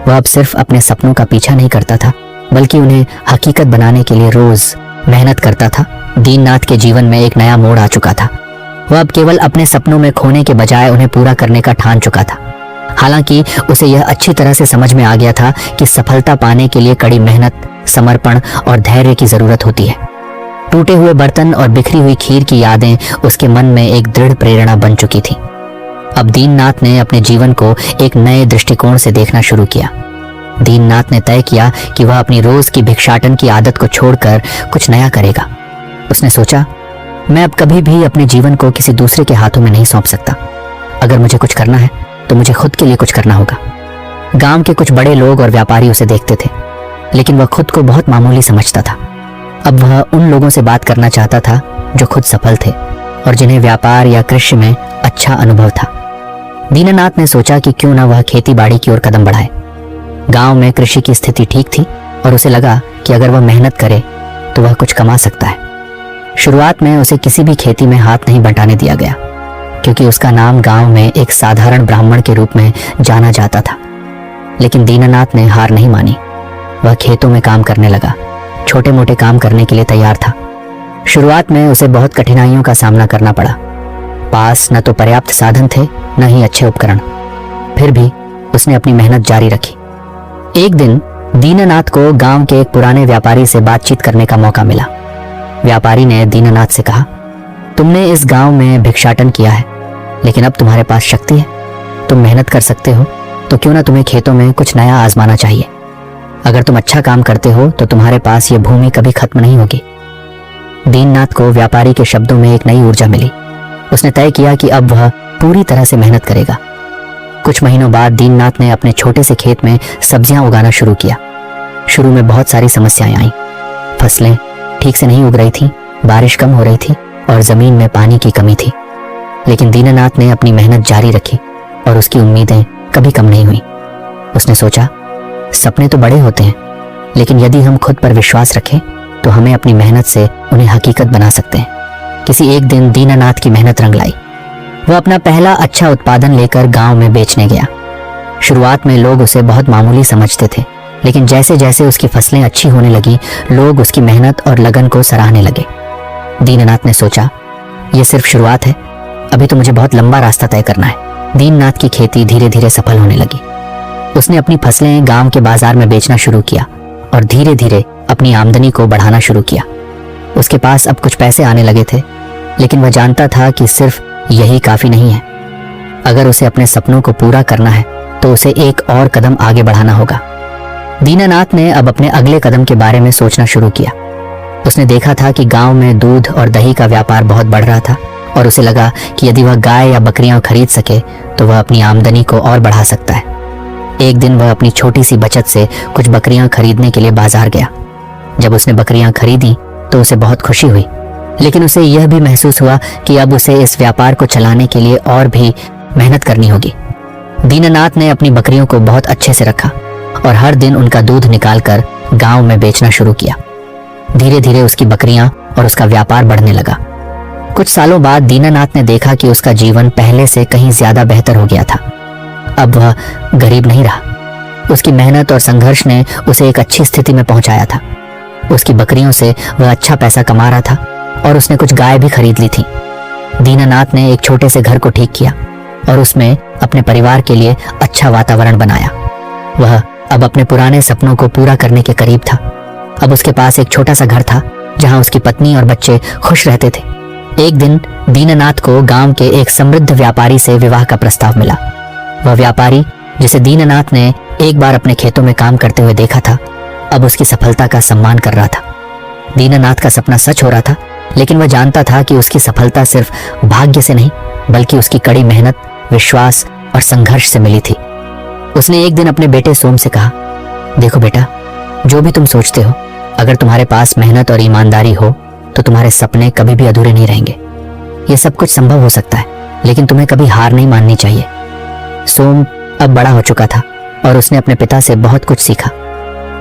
वह अब सिर्फ अपने सपनों का पीछा नहीं करता था, बल्कि उन्हें हकीकत बनाने के लिए रोज मेहनत करता था। दीननाथ के जीवन में एक नया मोड़ आ चुका था। वह अब केवल अपने सपनों में खोने के बजाय उन्हें पूरा करने का ठान चुका था। हालांकि उसे यह अच्छी तरह से समझ में आ गया था कि सफलता पाने के लिए कड़ी मेहनत, समर्पण और धैर्य की जरूरत होती है। टूटे हुए बर्तन और बिखरी हुई खीर की यादें उसके मन में एक दृढ़ प्रेरणा बन चुकी थी। अब दीननाथ ने अपने जीवन को एक नए दृष्टिकोण से देखना शुरू किया। दीननाथ ने तय किया कि वह अपनी रोज की भिक्षाटन की आदत को छोड़कर कुछ नया करेगा। उसने सोचा, मैं अब कभी भी अपने जीवन को किसी दूसरे के हाथों में नहीं सौंप सकता। अगर मुझे कुछ करना है तो मुझे खुद के लिए कुछ करना होगा। गांव के कुछ बड़े लोग और व्यापारी उसे देखते थे, लेकिन वह खुद को बहुत मामूली समझता था। अब वह उन लोगों से बात करना चाहता था जो खुद सफल थे और जिन्हें व्यापार या कृषि में अच्छा अनुभव था। दीननाथ ने सोचा कि क्यों ना वह खेती बाड़ी की ओर कदम बढ़ाए। गांव में कृषि की स्थिति ठीक थी और उसे लगा कि अगर वह मेहनत करे तो वह कुछ कमा सकता है। शुरुआत में उसे किसी भी खेती में हाथ नहीं बंटाने दिया गया, क्योंकि उसका नाम गांव में एक साधारण ब्राह्मण के रूप में जाना जाता था। लेकिन दीननाथ ने हार नहीं मानी। वह खेतों में काम करने लगा, छोटे मोटे काम करने के लिए तैयार था। शुरुआत में उसे बहुत कठिनाइयों का सामना करना पड़ा। पास न तो पर्याप्त साधन थे, न ही अच्छे उपकरण। फिर भी उसने अपनी मेहनत जारी रखी। एक दिन दीननाथ को गांव के एक पुराने व्यापारी से बातचीत करने का मौका मिला। व्यापारी ने दीननाथ से कहा, तुमने इस गांव में भिक्षाटन किया है, लेकिन अब तुम्हारे पास शक्ति है, तुम मेहनत कर सकते हो, तो क्यों ना तुम्हें खेतों में कुछ नया आजमाना चाहिए। अगर तुम अच्छा काम करते हो तो तुम्हारे पास ये भूमि कभी खत्म नहीं होगी। दीननाथ को व्यापारी के शब्दों में एक नई ऊर्जा मिली। उसने तय किया कि अब वह पूरी तरह से मेहनत करेगा। कुछ महीनों बाद दीननाथ ने अपने छोटे से खेत में सब्जियां उगाना शुरू किया। शुरू में बहुत सारी समस्याएं आईं। फसलें ठीक से नहीं उग रही थीं, बारिश कम हो रही थी और जमीन में पानी की कमी थी। लेकिन दीननाथ ने अपनी मेहनत जारी रखी और उसकी उम्मीदें कभी कम नहीं हुई। उसने सोचा, सपने तो बड़े होते हैं, लेकिन यदि हम खुद पर विश्वास रखें तो हमें अपनी मेहनत से उन्हें हकीकत बना सकते हैं। किसी एक दिन दीननाथ की मेहनत रंग लाई। वह अपना पहला अच्छा उत्पादन लेकर गांव में बेचने गया। शुरुआत में लोग उसे बहुत मामूली समझते थे, लेकिन जैसे जैसे उसकी फसलें अच्छी होने लगी, लोग उसकी मेहनत और लगन को सराहने लगे। दीननाथ ने सोचा, यह सिर्फ शुरुआत है, अभी तो मुझे बहुत लंबा रास्ता तय करना है। दीननाथ की खेती धीरे धीरे सफल होने लगी। उसने अपनी फसलें गांव के बाजार में बेचना शुरू किया और धीरे धीरे अपनी आमदनी को बढ़ाना शुरू किया। उसके पास अब कुछ पैसे आने लगे थे, लेकिन वह जानता था कि सिर्फ यही काफी नहीं है। अगर उसे अपने सपनों को पूरा करना है तो उसे एक और कदम आगे बढ़ाना होगा। दीनानाथ ने अब अपने अगले कदम के बारे में सोचना शुरू किया। उसने देखा था कि गांव में दूध और दही का व्यापार बहुत बढ़ रहा था और उसे लगा कि यदि वह गाय या बकरियां खरीद सके तो वह अपनी आमदनी को और बढ़ा सकता है। एक दिन वह अपनी छोटी सी बचत से कुछ बकरियां खरीदने के लिए बाजार गया। जब उसने बकरियां खरीदी तो उसे बहुत खुशी हुई, लेकिन उसे यह भी महसूस हुआ कि अब उसे इस व्यापार को चलाने के लिए और भी मेहनत करनी होगी। दीनानाथ ने अपनी बकरियों को बहुत अच्छे से रखा और हर दिन उनका दूध निकालकर गांव में बेचना शुरू किया। धीरे धीरे उसकी बकरियां और उसका व्यापार बढ़ने लगा। कुछ सालों बाद दीनानाथ ने देखा कि उसका जीवन पहले से कहीं ज्यादा बेहतर हो गया था। अब वह गरीब नहीं रहा। उसकी मेहनत और संघर्ष ने उसे एक अच्छी स्थिति में पहुंचाया था। उसकी बकरियों से वह अच्छा पैसा कमा रहा था और उसने कुछ गाय भी खरीद ली थी। दीनानाथ ने एक छोटे से घर को ठीक किया और उसमें अपने परिवार के लिए अच्छा वातावरण बनाया। वह अब अपने पुराने सपनों को पूरा करने के करीब था। अब उसके पास एक छोटा सा घर था जहां उसकी पत्नी और बच्चे खुश रहते थे। एक दिन दीनानाथ को गांव के एक समृद्ध व्यापारी से विवाह का प्रस्ताव मिला। वह व्यापारी, जिसे दीनानाथ ने एक बार अपने खेतों में काम करते हुए देखा था, अब उसकी सफलता का सम्मान कर रहा था। दीनानाथ का सपना सच हो रहा था, लेकिन वह जानता था कि उसकी सफलता सिर्फ भाग्य से नहीं बल्कि उसकी कड़ी मेहनत, विश्वास और संघर्ष से मिली थी। उसने एक दिन अपने बेटे सोम से कहा, देखो बेटा, जो भी तुम सोचते हो, अगर तुम्हारे पास मेहनत और ईमानदारी हो तो तुम्हारे सपने कभी भी अधूरे नहीं रहेंगे। यह सब कुछ संभव हो सकता है, लेकिन तुम्हें कभी हार नहीं माननी चाहिए। सोम अब बड़ा हो चुका था और उसने अपने पिता से बहुत कुछ सीखा।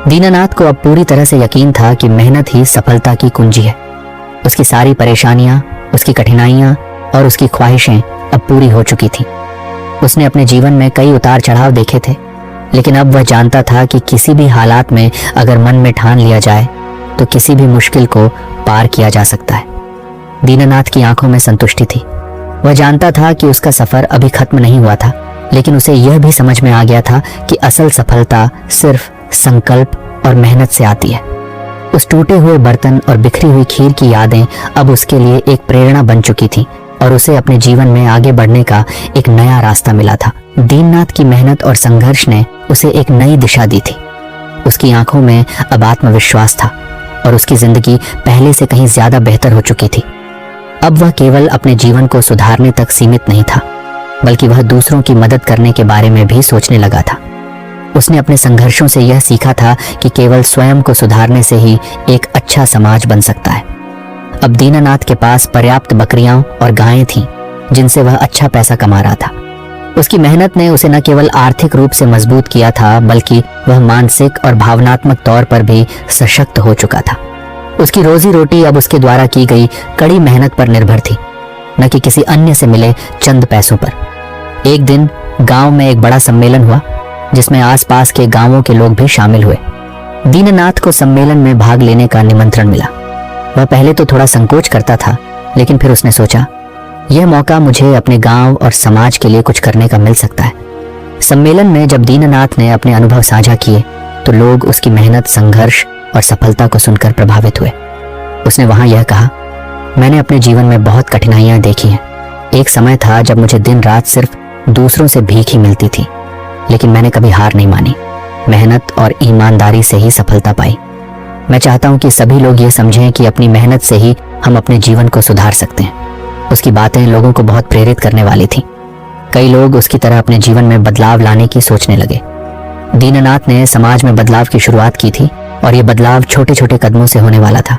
दीनानाथ को अब पूरी तरह से यकीन था कि मेहनत ही सफलता की कुंजी है। उसकी सारी परेशानियां, उसकी कठिनाइयां और उसकी ख्वाहिशें अब पूरी हो चुकी थी। उसने अपने जीवन में कई उतार चढ़ाव देखे थे, लेकिन अब वह जानता था कि किसी भी हालात में अगर मन में ठान लिया जाए तो किसी भी मुश्किल को पार किया जा सकता है। दीनानाथ की आंखों में संतुष्टि थी। वह जानता था कि उसका सफर अभी खत्म नहीं हुआ था, लेकिन उसे यह भी समझ में आ गया था कि असल सफलता सिर्फ संकल्प और मेहनत से आती है। उस टूटे हुए बर्तन और बिखरी हुई खीर की यादें अब उसके लिए एक प्रेरणा बन चुकी थी और उसे अपने जीवन में आगे बढ़ने का एक नया रास्ता मिला था। दीननाथ की मेहनत और संघर्ष ने उसे एक नई दिशा दी थी। उसकी आंखों में अब आत्मविश्वास था और उसकी जिंदगी पहले से कहीं ज्यादा बेहतर हो चुकी थी। अब वह केवल अपने जीवन को सुधारने तक सीमित नहीं था, बल्कि वह दूसरों की मदद करने के बारे में भी सोचने लगा था। उसने अपने संघर्षों से यह सीखा था कि केवल स्वयं को सुधारने से ही एक अच्छा समाज बन सकता है। अब दीनानाथ के पास पर्याप्त बकरियां और गायें थीं, जिनसे वह अच्छा पैसा कमा रहा था। उसकी मेहनत ने उसे न केवल आर्थिक रूप से मजबूत किया था, बल्कि वह मानसिक और भावनात्मक तौर पर भी सशक्त हो चुका था। उसकी रोजी रोटी अब उसके द्वारा की गई कड़ी मेहनत पर निर्भर थी, न कि किसी अन्य से मिले चंद पैसों पर। एक दिन गांव में एक बड़ा सम्मेलन हुआ, जिसमें आसपास के गांवों के लोग भी शामिल हुए। दीनानाथ को सम्मेलन में भाग लेने का निमंत्रण मिला। वह पहले तो थोड़ा संकोच करता था, लेकिन फिर उसने सोचा, यह मौका मुझे अपने गांव और समाज के लिए कुछ करने का मिल सकता है। सम्मेलन में जब दीनानाथ ने अपने अनुभव साझा किए तो लोग उसकी मेहनत, संघर्ष और सफलता को सुनकर प्रभावित हुए। उसने वहां यह कहा, मैंने अपने जीवन में बहुत कठिनाइयां देखी हैं। एक समय था जब मुझे दिन रात सिर्फ दूसरों से भीख ही मिलती थी, लेकिन मैंने कभी हार नहीं मानी। मेहनत और ईमानदारी से ही सफलता पाई। मैं चाहता हूं कि सभी लोग ये समझें कि अपनी मेहनत से ही हम अपने जीवन को सुधार सकते हैं। उसकी बातें लोगों को बहुत प्रेरित करने वाली थी। कई लोग उसकी तरह अपने जीवन में बदलाव लाने की सोचने लगे। दीनानाथ ने समाज में बदलाव की शुरुआत की थी और ये बदलाव छोटे छोटे कदमों से होने वाला था।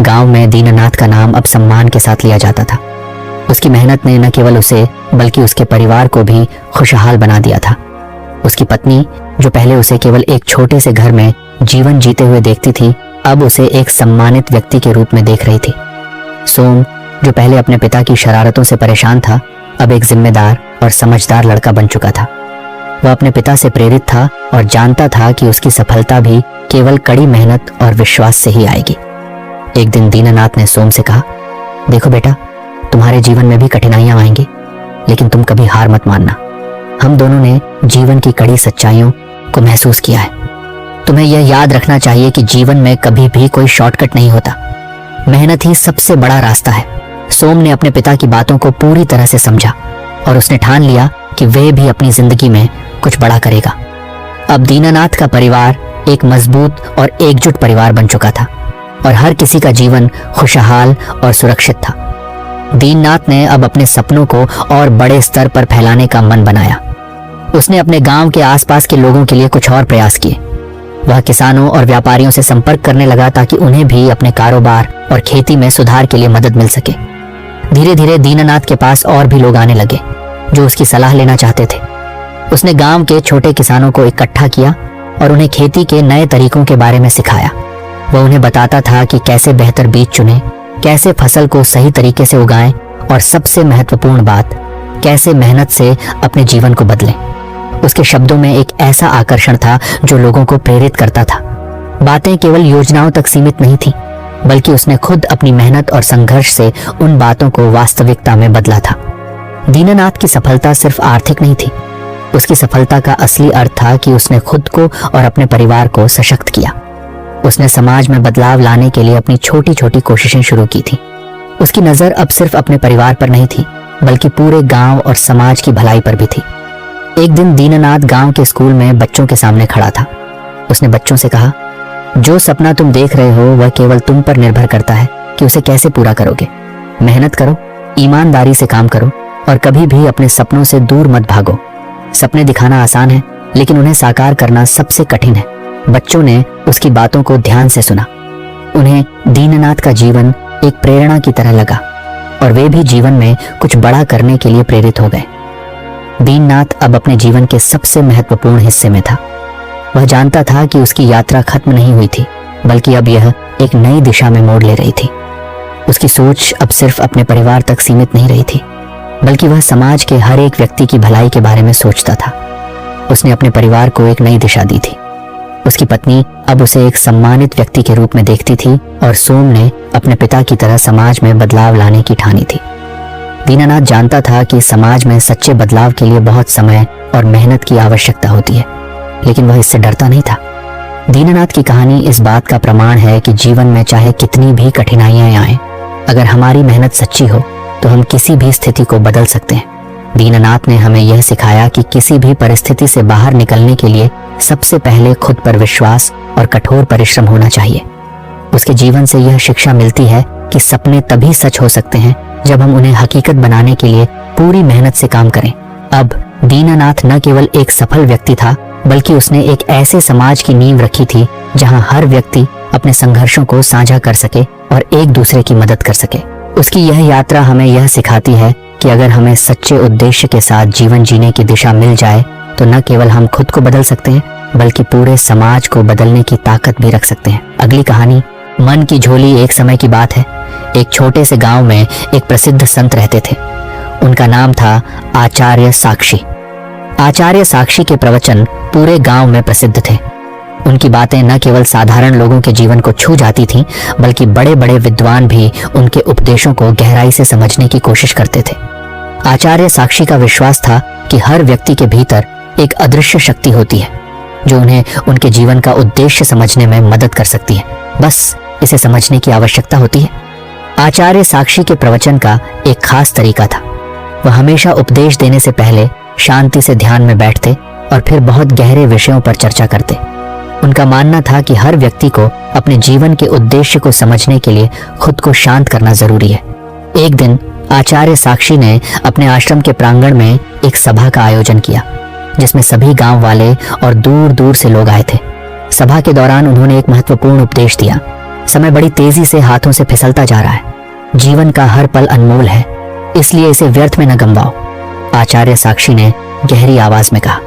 गांव में दीनानाथ का नाम अब सम्मान के साथ लिया जाता था। उसकी मेहनत ने न केवल उसे बल्कि उसके परिवार को भी खुशहाल बना दिया था। उसकी पत्नी, जो पहले उसे केवल एक छोटे से घर में जीवन जीते हुए देखती थी, अब उसे एक सम्मानित व्यक्ति के रूप में देख रही थी। सोम, जो पहले अपने पिता की शरारतों से परेशान था, अब एक जिम्मेदार और समझदार लड़का बन चुका था। वह अपने पिता से प्रेरित था और जानता था कि उसकी सफलता भी केवल कड़ी मेहनत और विश्वास से ही आएगी। एक दिन दीनानाथ ने सोम से कहा, देखो बेटा, तुम्हारे जीवन में भी कठिनाइयां आएंगी, लेकिन तुम कभी हार मत मानना। हम दोनों ने जीवन की कड़ी सच्चाइयों को महसूस किया है। तुम्हें यह याद रखना चाहिए कि जीवन में कभी भी कोई शॉर्टकट नहीं होता। मेहनत ही सबसे बड़ा रास्ता है। सोम ने अपने पिता की बातों को पूरी तरह से समझा और उसने ठान लिया कि वह भी अपनी जिंदगी में कुछ बड़ा करेगा। अब दीनानाथ का परिवार एक मजबूत और एकजुट परिवार बन चुका था और हर किसी का जीवन खुशहाल और सुरक्षित था। दीननाथ ने अब अपने सपनों को और बड़े स्तर पर फैलाने का मन बनाया। उसने अपने गांव के आसपास के लोगों के लिए कुछ और प्रयास किए। वह किसानों और व्यापारियों से संपर्क करने लगा ताकि उन्हें भी अपने कारोबार और खेती में सुधार के लिए मदद मिल सके। धीरे धीरे दीनानाथ के पास और भी लोग आने लगे जो उसकी सलाह लेना चाहते थे। उसने गांव के छोटे किसानों को इकट्ठा किया और उन्हें खेती के नए तरीकों के बारे में सिखाया। वह उन्हें बताता था कि कैसे बेहतर बीज चुनें, कैसे फसल को सही तरीके से उगाएं और सबसे महत्वपूर्ण बात, कैसे मेहनत से अपने जीवन को बदलें। उसके शब्दों में एक ऐसा आकर्षण था जो लोगों को प्रेरित करता था। बातें केवल योजनाओं तक सीमित नहीं थी, बल्कि उसने खुद अपनी मेहनत और संघर्ष से उन बातों को वास्तविकता में बदला था। दीनानाथ की सफलता सिर्फ आर्थिक नहीं थी, उसकी सफलता का असली अर्थ था कि उसने खुद को और अपने परिवार को सशक्त किया। उसने समाज में बदलाव लाने के लिए अपनी छोटी छोटी कोशिशें शुरू की थी। उसकी नजर अब सिर्फ अपने परिवार पर नहीं थी, बल्कि पूरे गांव और समाज की भलाई पर भी थी। एक दिन दीनानाथ गांव के स्कूल में बच्चों के सामने खड़ा था। उसने बच्चों से कहा, जो सपना तुम देख रहे हो वह केवल तुम पर निर्भर करता है कि उसे कैसे पूरा करोगे। मेहनत करो, ईमानदारी से काम करो और कभी भी अपने सपनों से दूर मत भागो। सपने दिखाना आसान है, लेकिन उन्हें साकार करना सबसे कठिन है। बच्चों ने उसकी बातों को ध्यान से सुना। उन्हें दीनानाथ का जीवन एक प्रेरणा की तरह लगा और वे भी जीवन में कुछ बड़ा करने के लिए प्रेरित हो गए। दीननाथ अब अपने जीवन के सबसे महत्वपूर्ण हिस्से में था। वह जानता था कि उसकी यात्रा खत्म नहीं हुई थी, बल्कि अब यह एक नई दिशा में मोड़ ले रही थी। उसकी सोच अब सिर्फ अपने परिवार तक सीमित नहीं रही थी, बल्कि वह समाज के हर एक व्यक्ति की भलाई के बारे में सोचता था। उसने अपने परिवार को एक नई दिशा दी थी। उसकी पत्नी अब उसे एक सम्मानित व्यक्ति के रूप में देखती थी और सोम ने अपने पिता की तरह समाज में बदलाव लाने की ठानी थी। दीनानाथ जानता था कि समाज में सच्चे बदलाव के लिए बहुत समय और मेहनत की आवश्यकता होती है, लेकिन वह इससे डरता नहीं था। दीनानाथ की कहानी इस बात का प्रमाण है कि जीवन में चाहे कितनी भी कठिनाइयां आएं, अगर हमारी मेहनत सच्ची हो तो हम किसी भी स्थिति को बदल सकते हैं। दीनानाथ ने हमें यह सिखाया कि किसी भी परिस्थिति से बाहर निकलने के लिए सबसे पहले खुद पर विश्वास और कठोर परिश्रम होना चाहिए। उसके जीवन से यह शिक्षा मिलती है कि सपने तभी सच हो सकते हैं जब हम उन्हें हकीकत बनाने के लिए पूरी मेहनत से काम करें। अब दीनानाथ न केवल एक सफल व्यक्ति था, बल्कि उसने एक ऐसे समाज की नींव रखी थी जहां हर व्यक्ति अपने संघर्षों को साझा कर सके और एक दूसरे की मदद कर सके। उसकी यह यात्रा हमें यह सिखाती है कि अगर हमें सच्चे उद्देश्य के साथ जीवन जीने की दिशा मिल जाए तो न केवल हम खुद को बदल सकते हैं, बल्कि पूरे समाज को बदलने की ताकत भी रख सकते हैं। अगली कहानी मन की झोली। एक समय की बात है, एक छोटे से गांव में एक प्रसिद्ध संत रहते थे। उनका नाम था आचार्य साक्षी। आचार्य साक्षी के प्रवचन पूरे गांव में प्रसिद्ध थे। उनकी बातें न केवल साधारण लोगों के जीवन को छू जाती थीं, बल्कि बड़े बड़े विद्वान भी उनके उपदेशों को गहराई से समझने की कोशिश करते थे। आचार्य साक्षी का विश्वास था कि हर व्यक्ति के भीतर एक अदृश्य शक्ति होती है जो उन्हें उनके जीवन का उद्देश्य समझने में मदद कर सकती है। बस इसे समझने की आवश्यकता होती है। आचार्य साक्षी के प्रवचन का एक खास तरीका था। वह हमेशा उपदेश देने से पहले शांति से ध्यान में बैठते और फिर बहुत गहरे विषयों पर चर्चा करते। उनका मानना था कि हर व्यक्ति को अपने जीवन के उद्देश्य को समझने के लिए खुद को शांत करना जरूरी है। एक दिन आचार्य साक्षी ने अपने आश्रम के प्रांगण में एक सभा का आयोजन किया, जिसमें सभी गांव वाले और दूर दूर से लोग आए थे। सभा के दौरान उन्होंने एक महत्वपूर्ण उपदेश दिया। समय बड़ी तेजी से हाथों से फिसलता जा रहा है। जीवन का हर पल अनमोल है, इसलिए इसे व्यर्थ में न गंवाओ, आचार्य साक्षी ने गहरी आवाज में कहा।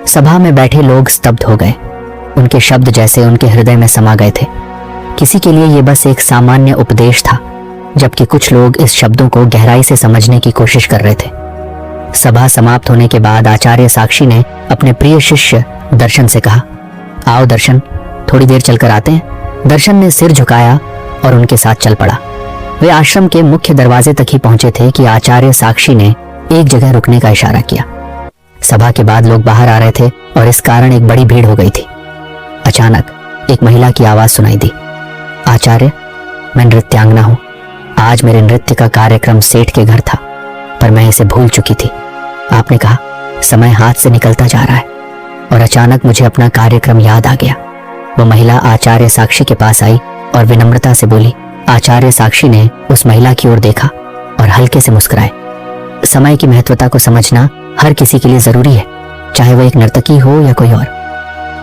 सभा में बैठे लोग स्तब्ध हो गए। उनके शब्द जैसे उनके हृदय में समा गए थे। किसी के लिए यह बस एक सामान्य उपदेश था, जबकि कुछ लोग इस शब्दों को गहराई से समझने की कोशिश कर रहे थे। सभा समाप्त होने के बाद आचार्य साक्षी ने अपने प्रिय शिष्य दर्शन से कहा, आओ दर्शन, थोड़ी देर चलकर आते हैं। दर्शन ने सिर झुकाया और उनके साथ चल पड़ा। वे आश्रम के मुख्य दरवाजे तक ही पहुंचे थे कि आचार्य साक्षी ने एक जगह रुकने का इशारा किया। सभा के बाद लोग बाहर आ रहे थे और इस कारण एक बड़ी भीड़ हो गई थी। अचानक एक महिला की आवाज सुनाई दी, आचार्य, मैं नृत्यांगना हूं, आज मेरे नृत्य का कार्यक्रम सेठ के घर था, पर मैं इसे भूल चुकी थी। आपने कहा समय हाथ से निकलता जा रहा है, और अचानक मुझे अपना कार्यक्रम याद आ गया। वो महिला आचार्य साक्षी के पास आई और विनम्रता से बोली। आचार्य साक्षी ने उस महिला की ओर देखा और हल्के से मुस्कुराए। समय की महत्वता को समझना हर किसी के लिए जरूरी है, चाहे वह एक नर्तकी हो या कोई और।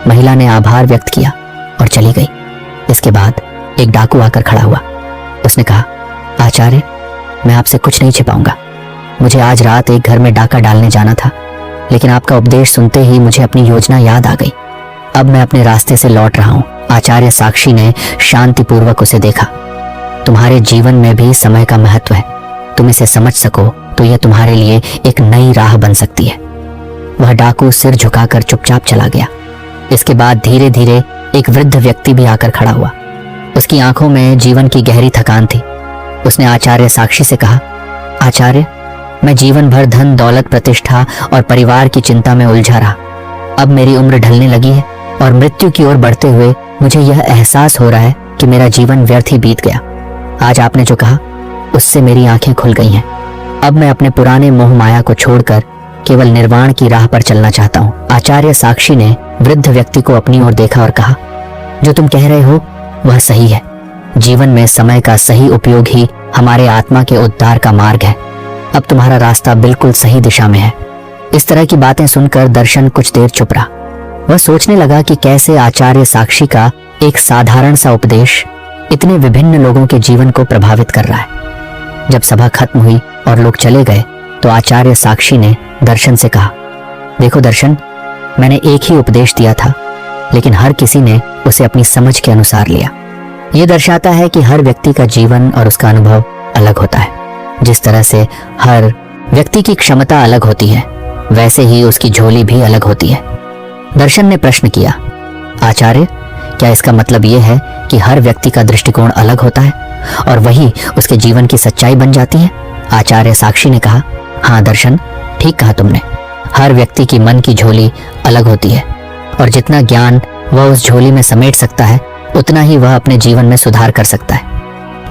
महिला ने आभार व्यक्त किया और चली गई। इसके बाद एक डाकू आकर खड़ा हुआ। उसने कहा, आचार्य, मैं आपसे कुछ नहीं छिपाऊंगा। मुझे आज रात एक घर में डाका डालने जाना था, लेकिन आपका उपदेश सुनते ही मुझे अपनी योजना याद आ गई। अब मैं अपने रास्ते से लौट रहा हूं। आचार्य साक्षी ने शांतिपूर्वक उसे देखा। तुम्हारे जीवन में भी समय का महत्व है। तुम इसे समझ सको तो यह तुम्हारे लिए एक नई राह बन सकती है। वह डाकू सिर झुकाकर चुपचाप चला गया। इसके बाद धीरे धीरे एक वृद्ध व्यक्ति भी आकर खड़ा हुआ। उसकी आंखों में जीवन की गहरी थकान थी। उसने आचार्य साक्षी से कहा, आचार्य, मैं जीवन भर धन दौलत प्रतिष्ठा और परिवार की चिंता में उलझा रहा। अब मेरी उम्र ढलने लगी है और मृत्यु की ओर बढ़ते हुए मुझे यह एहसास हो रहा है कि मेरा जीवन व्यर्थ ही बीत गया। आज आपने जो कहा उससे मेरी आंखें खुल गई हैं। अब मैं अपने पुराने मोह माया को छोड़कर केवल निर्वाण की राह पर चलना चाहता हूँ। आचार्य साक्षी ने वृद्ध व्यक्ति को अपनी ओर देखा और कहा, जो तुम कह रहे हो वह सही है। जीवन में समय का सही उपयोग ही हमारे आत्मा के उद्धार का मार्ग है। अब तुम्हारा रास्ता बिल्कुल सही दिशा में है। इस तरह की बातें सुनकर दर्शन कुछ देर चुप रहा। वह सोचने लगा कि कैसे आचार्य साक्षी का एक साधारण सा उपदेश इतने विभिन्न लोगों के जीवन को प्रभावित कर रहा है। जब सभा खत्म हुई और लोग चले गए तो आचार्य साक्षी ने दर्शन से कहा, देखो दर्शन, मैंने एक ही उपदेश दिया था, लेकिन हर किसी ने उसे अपनी समझ के अनुसार लिया। यह दर्शाता है कि हर व्यक्ति का जीवन और उसका अनुभव अलग होता है। जिस तरह से हर व्यक्ति की क्षमता अलग होती है, वैसे ही उसकी झोली भी अलग होती है। दर्शन ने प्रश्न किया, आचार्य, क्या इसका मतलब यह है कि हर व्यक्ति का दृष्टिकोण अलग होता है और वही उसके जीवन की सच्चाई बन जाती है? आचार्य साक्षी ने कहा, हाँ दर्शन, ठीक कहा तुमने। हर व्यक्ति की मन की झोली अलग होती है और जितना ज्ञान वह उस झोली में समेट सकता है उतना ही वह अपने जीवन में सुधार कर सकता है।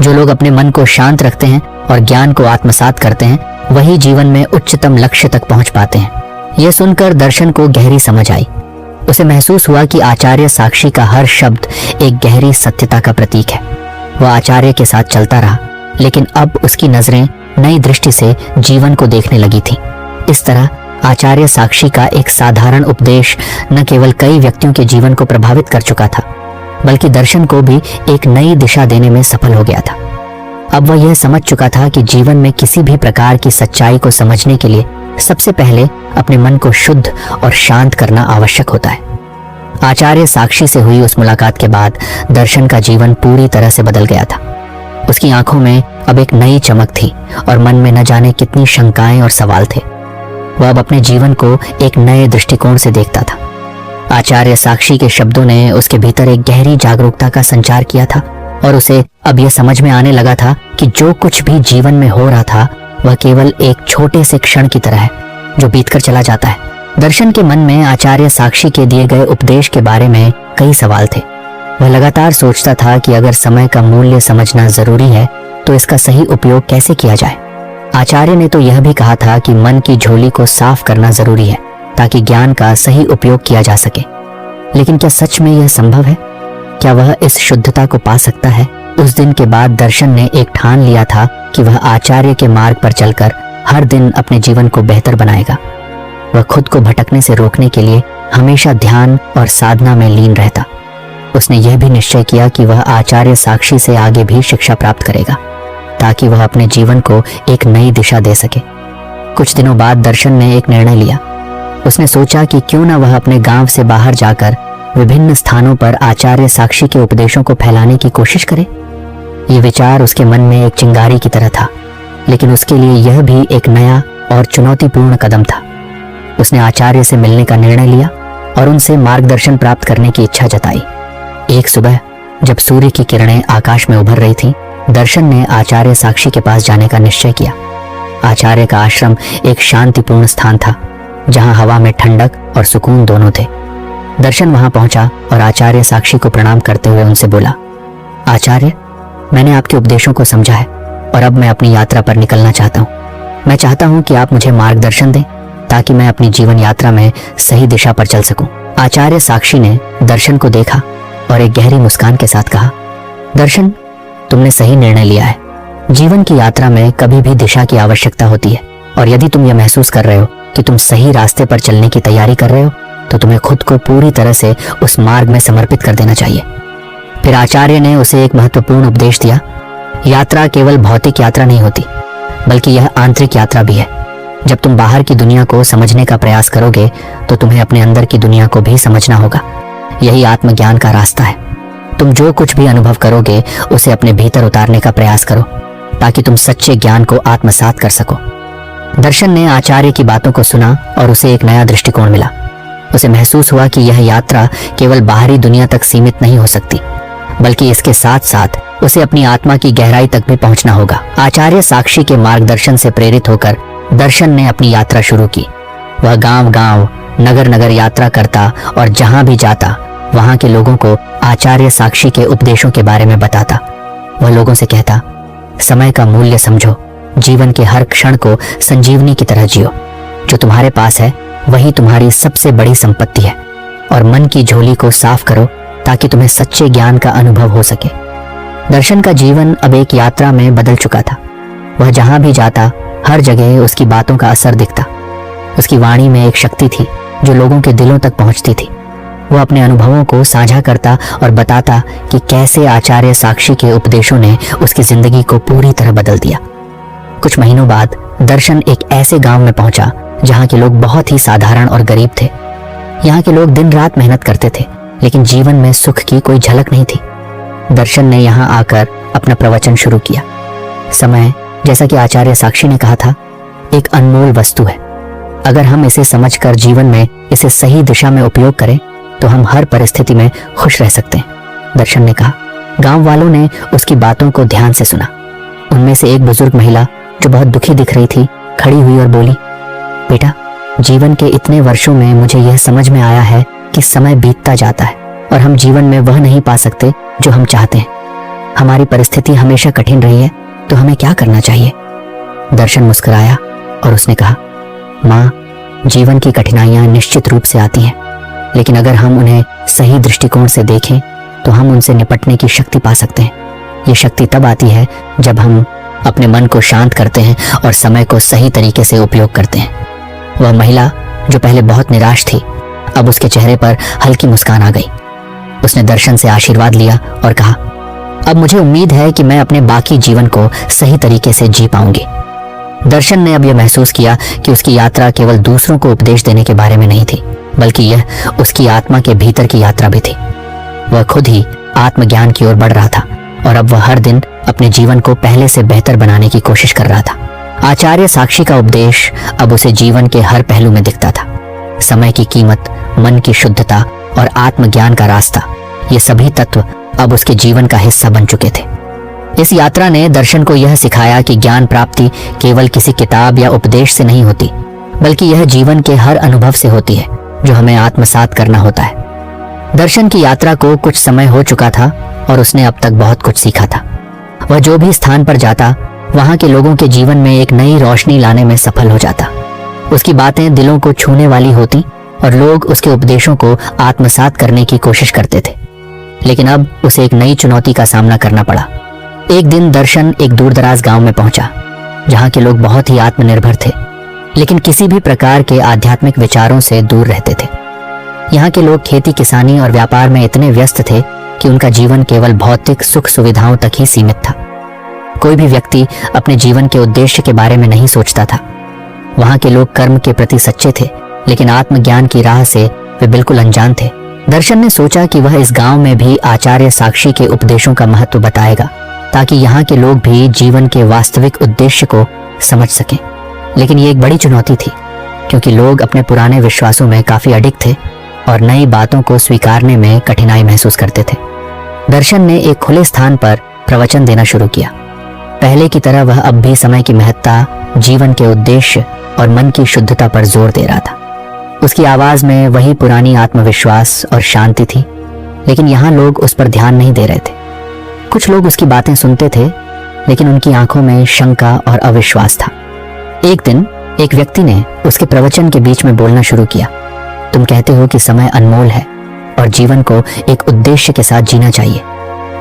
जो लोग अपने मन को शांत रखते हैं और ज्ञान को आत्मसात करते हैं, वही जीवन में उच्चतम लक्ष्य तक पहुंच पाते हैं। यह सुनकर दर्शन को गहरी समझ आई। उसे महसूस हुआ कि आचार्य साक्षी का हर शब्द एक गहरी सत्यता का प्रतीक है। वह आचार्य के साथ चलता रहा, लेकिन अब उसकी नजरें नई दृष्टि से जीवन को देखने लगी थी। इस तरह आचार्य साक्षी का एक साधारण उपदेश न केवल कई व्यक्तियों के जीवन को प्रभावित कर चुका था, बल्कि दर्शन को भी एक नई दिशा देने में सफल हो गया था। अब वह यह समझ चुका था कि जीवन में किसी भी प्रकार की सच्चाई को समझने के लिए सबसे पहले अपने मन को शुद्ध और शांत करना आवश्यक होता है। आचार्य साक्षी से हुई उस मुलाकात के बाद दर्शन का जीवन पूरी तरह से बदल गया था। उसकी आंखों में अब एक नई चमक थी और मन में न जाने कितनी शंकाएं और सवाल थे। वह अब अपने जीवन को एक नए दृष्टिकोण से देखता था। आचार्य साक्षी के शब्दों ने उसके भीतर एक गहरी जागरूकता का संचार किया था और उसे अब यह समझ में आने लगा था कि जो कुछ भी जीवन में हो रहा था वह केवल एक छोटे से क्षण की तरह है जो बीतकर चला जाता है। दर्शन के मन में आचार्य साक्षी के दिए गए उपदेश के बारे में कई सवाल थे। वह लगातार सोचता था कि अगर समय का मूल्य समझना जरूरी है तो इसका सही उपयोग कैसे किया जाए। आचार्य ने तो यह भी कहा था कि मन की झोली को साफ करना जरूरी है ताकि ज्ञान का सही उपयोग किया जा सके। लेकिन क्या सच में यह संभव है? क्या वह इस शुद्धता को पा सकता है? उस दिन के बाद दर्शन ने एक ठान लिया था कि वह आचार्य के मार्ग पर चलकर हर दिन अपने जीवन को बेहतर बनाएगा। वह खुद को भटकने से रोकने के लिए हमेशा ध्यान और साधना में लीन रहता। उसने यह भी निश्चय किया कि वह आचार्य साक्षी से आगे भी शिक्षा प्राप्त करेगा ताकि वह अपने जीवन को एक नई दिशा दे सके। कुछ दिनों बाद दर्शन ने एक निर्णय लिया। उसने सोचा कि क्यों न वह अपने गांव से बाहर जाकर विभिन्न स्थानों पर आचार्य साक्षी के उपदेशों को फैलाने की कोशिश करे। ये विचार उसके मन में एक चिंगारी की तरह था, लेकिन उसके लिए यह भी एक नया और चुनौतीपूर्ण कदम था। उसने आचार्य से मिलने का निर्णय लिया और उनसे मार्गदर्शन प्राप्त करने की इच्छा जताई। एक सुबह जब सूर्य की किरणें आकाश में उभर रही थीं, दर्शन ने आचार्य साक्षी के पास जाने का निश्चय किया। आचार्य का आश्रम एक शांतिपूर्ण स्थान था जहां हवा में ठंडक और सुकून दोनों थे। दर्शन वहां पहुंचा और आचार्य साक्षी को प्रणाम करते हुए उनसे बोला, आचार्य, मैंने आपके उपदेशों को समझा है और अब मैं अपनी यात्रा पर निकलना चाहता हूँ। मैं चाहता हूँ कि आप मुझे मार्गदर्शन दें ताकि मैं अपनी जीवन यात्रा में सही दिशा पर चल सकूं। आचार्य साक्षी ने दर्शन को देखा और एक गहरी मुस्कान के साथ कहा, दर्शन, तुमने सही निर्णय लिया है। जीवन की यात्रा में कभी भी दिशा की आवश्यकता होती है, और यदि तुम यह महसूस कर रहे हो कि तुम सही रास्ते पर चलने की तैयारी कर रहे हो तो तुम्हें खुद को पूरी तरह से उस मार्ग में समर्पित कर देना चाहिए। फिर आचार्य ने उसे एक महत्वपूर्ण उपदेश दिया। यात्रा केवल भौतिक यात्रा नहीं होती, बल्कि यह आंतरिक यात्रा भी है। जब तुम बाहर की दुनिया को समझने का प्रयास करोगे तो तुम्हें अपने अंदर की दुनिया को भी समझना होगा। यही आत्मज्ञान का रास्ता है। तुम जो कुछ भी अनुभव करोगे उसे अपने भीतर उतारने का प्रयास करो ताकि तुम सच्चे ज्ञान को आत्मसात कर सको। दर्शन ने आचार्य की बातों को सुना और उसे एक नया दृष्टिकोण मिला। उसे महसूस हुआ कि यह यात्रा केवल बाहरी दुनिया तक सीमित नहीं हो सकती, बल्कि इसके साथ साथ उसे अपनी आत्मा की गहराई तक भी पहुंचना होगा। आचार्य साक्षी के मार्गदर्शन से प्रेरित होकर दर्शन ने अपनी यात्रा शुरू की। वह गांव-गांव, नगर-नगर यात्रा करता और जहां भी जाता वहां के लोगों को आचार्य साक्षी के उपदेशों के बारे में बताता। वह लोगों से कहता, समय का मूल्य समझो, जीवन के हर क्षण को संजीवनी की तरह जियो। जो तुम्हारे पास है वही तुम्हारी सबसे बड़ी संपत्ति है, और मन की झोली को साफ करो ताकि तुम्हें सच्चे ज्ञान का अनुभव हो सके। दर्शन का जीवन अब एक यात्रा में बदल चुका था। वह जहां भी जाता हर जगह उसकी बातों का असर दिखता। उसकी वाणी में एक शक्ति थी जो लोगों के दिलों तक पहुंचती थी। वह अपने अनुभवों को साझा करता और बताता कि कैसे आचार्य साक्षी के उपदेशों ने उसकी जिंदगी को पूरी तरह बदल दिया। कुछ महीनों बाद दर्शन एक ऐसे गांव में पहुंचा जहां के लोग बहुत ही साधारण और गरीब थे। यहाँ के लोग दिन रात मेहनत करते थे, लेकिन जीवन में सुख की कोई झलक नहीं थी। दर्शन ने यहाँ आकर अपना प्रवचन शुरू किया। समय, जैसा कि आचार्य साक्षी ने कहा था, एक अनमोल वस्तु है। अगर हम इसे समझकर जीवन में इसे सही दिशा में उपयोग करें तो हम हर परिस्थिति में खुश रह सकते हैं, दर्शन ने कहा। गांव वालों ने उसकी बातों को ध्यान से सुना। उनमें से एक बुजुर्ग महिला जो बहुत दुखी दिख रही थी खड़ी हुई और बोली, बेटा, जीवन के इतने वर्षों में मुझे यह समझ में आया है कि समय बीतता जाता है और हम जीवन में वह नहीं पा सकते जो हम चाहते हैं। हमारी परिस्थिति हमेशा कठिन रही है, तो हमें क्या करना चाहिए? दर्शन मुस्कुराया और उसने कहा, माँ, जीवन की कठिनाइयां निश्चित रूप से आती हैं, लेकिन अगर हम उन्हें सही दृष्टिकोण से देखें तो हम उनसे निपटने की शक्ति पा सकते हैं। ये शक्ति तब आती है जब हम अपने मन को शांत करते हैं और समय को सही तरीके से उपयोग करते हैं। वह महिला जो पहले बहुत निराश थी, अब उसके चेहरे पर हल्की मुस्कान आ गई। उसने दर्शन से आशीर्वाद लिया और कहा, अब मुझे उम्मीद है कि मैं अपने बाकी जीवन को सही तरीके से जी पाऊंगी। दर्शन ने अब यह महसूस किया कि उसकी यात्रा केवल दूसरों को उपदेश देने के बारे में नहीं थी, बल्कि यह उसकी आत्मा के भीतर की यात्रा भी थी। वह खुद ही आत्मज्ञान की ओर बढ़ रहा था और अब वह हर दिन अपने जीवन को पहले से बेहतर बनाने की कोशिश कर रहा था। आचार्य साक्षी का उपदेश अब उसे जीवन के हर पहलू में दिखता था। समय की कीमत, मन की शुद्धता और आत्मज्ञान का रास्ता, ये सभी तत्व अब उसके जीवन का हिस्सा बन चुके थे। इस यात्रा ने दर्शन को यह सिखाया कि ज्ञान प्राप्ति केवल किसी किताब या उपदेश से नहीं होती, बल्कि यह जीवन के हर अनुभव से होती है जो हमें आत्मसात करना होता है। दर्शन की यात्रा को कुछ समय हो चुका था और उसने अब तक बहुत कुछ सीखा था। वह जो भी स्थान पर जाता वहां के लोगों के जीवन में एक नई रोशनी लाने में सफल हो जाता। उसकी बातें दिलों को छूने वाली होती और लोग उसके उपदेशों को आत्मसात करने की कोशिश करते थे। लेकिन अब उसे एक नई चुनौती का सामना करना पड़ा। एक दिन दर्शन एक दूरदराज गांव में पहुंचा जहां के लोग बहुत ही आत्मनिर्भर थे, लेकिन किसी भी प्रकार के आध्यात्मिक विचारों से दूर रहते थे। यहाँ के लोग खेती किसानी और व्यापार में इतने व्यस्त थे कि उनका जीवन केवल भौतिक सुख सुविधाओं तक ही सीमित था। कोई भी व्यक्ति अपने जीवन के उद्देश्य के बारे में नहीं सोचता था। वहां के लोग कर्म के प्रति सच्चे थे, लेकिन आत्मज्ञान की राह से वे बिल्कुल अनजान थे। दर्शन ने सोचा कि वह इस गांव में भी आचार्य साक्षी के उपदेशों का महत्व बताएगा, ताकि यहाँ के लोग भी जीवन के वास्तविक उद्देश्य को समझ सकें। लेकिन ये एक बड़ी चुनौती थी, क्योंकि लोग अपने पुराने विश्वासों में काफी अडिग थे और नई बातों को स्वीकारने में कठिनाई महसूस करते थे। दर्शन ने एक खुले स्थान पर प्रवचन देना शुरू किया। पहले की तरह वह अब भी समय की महत्ता, जीवन के उद्देश्य और मन की शुद्धता पर जोर दे रहा था। उसकी आवाज में वही पुरानी आत्मविश्वास और शांति थी, लेकिन यहाँ लोग उस पर ध्यान नहीं दे रहे थे। कुछ लोग उसकी बातें सुनते थे, लेकिन उनकी आंखों में शंका और अविश्वास था। एक दिन एक व्यक्ति ने उसके प्रवचन के बीच में बोलना शुरू किया, तुम कहते हो कि समय अनमोल है और जीवन को एक उद्देश्य के साथ जीना चाहिए,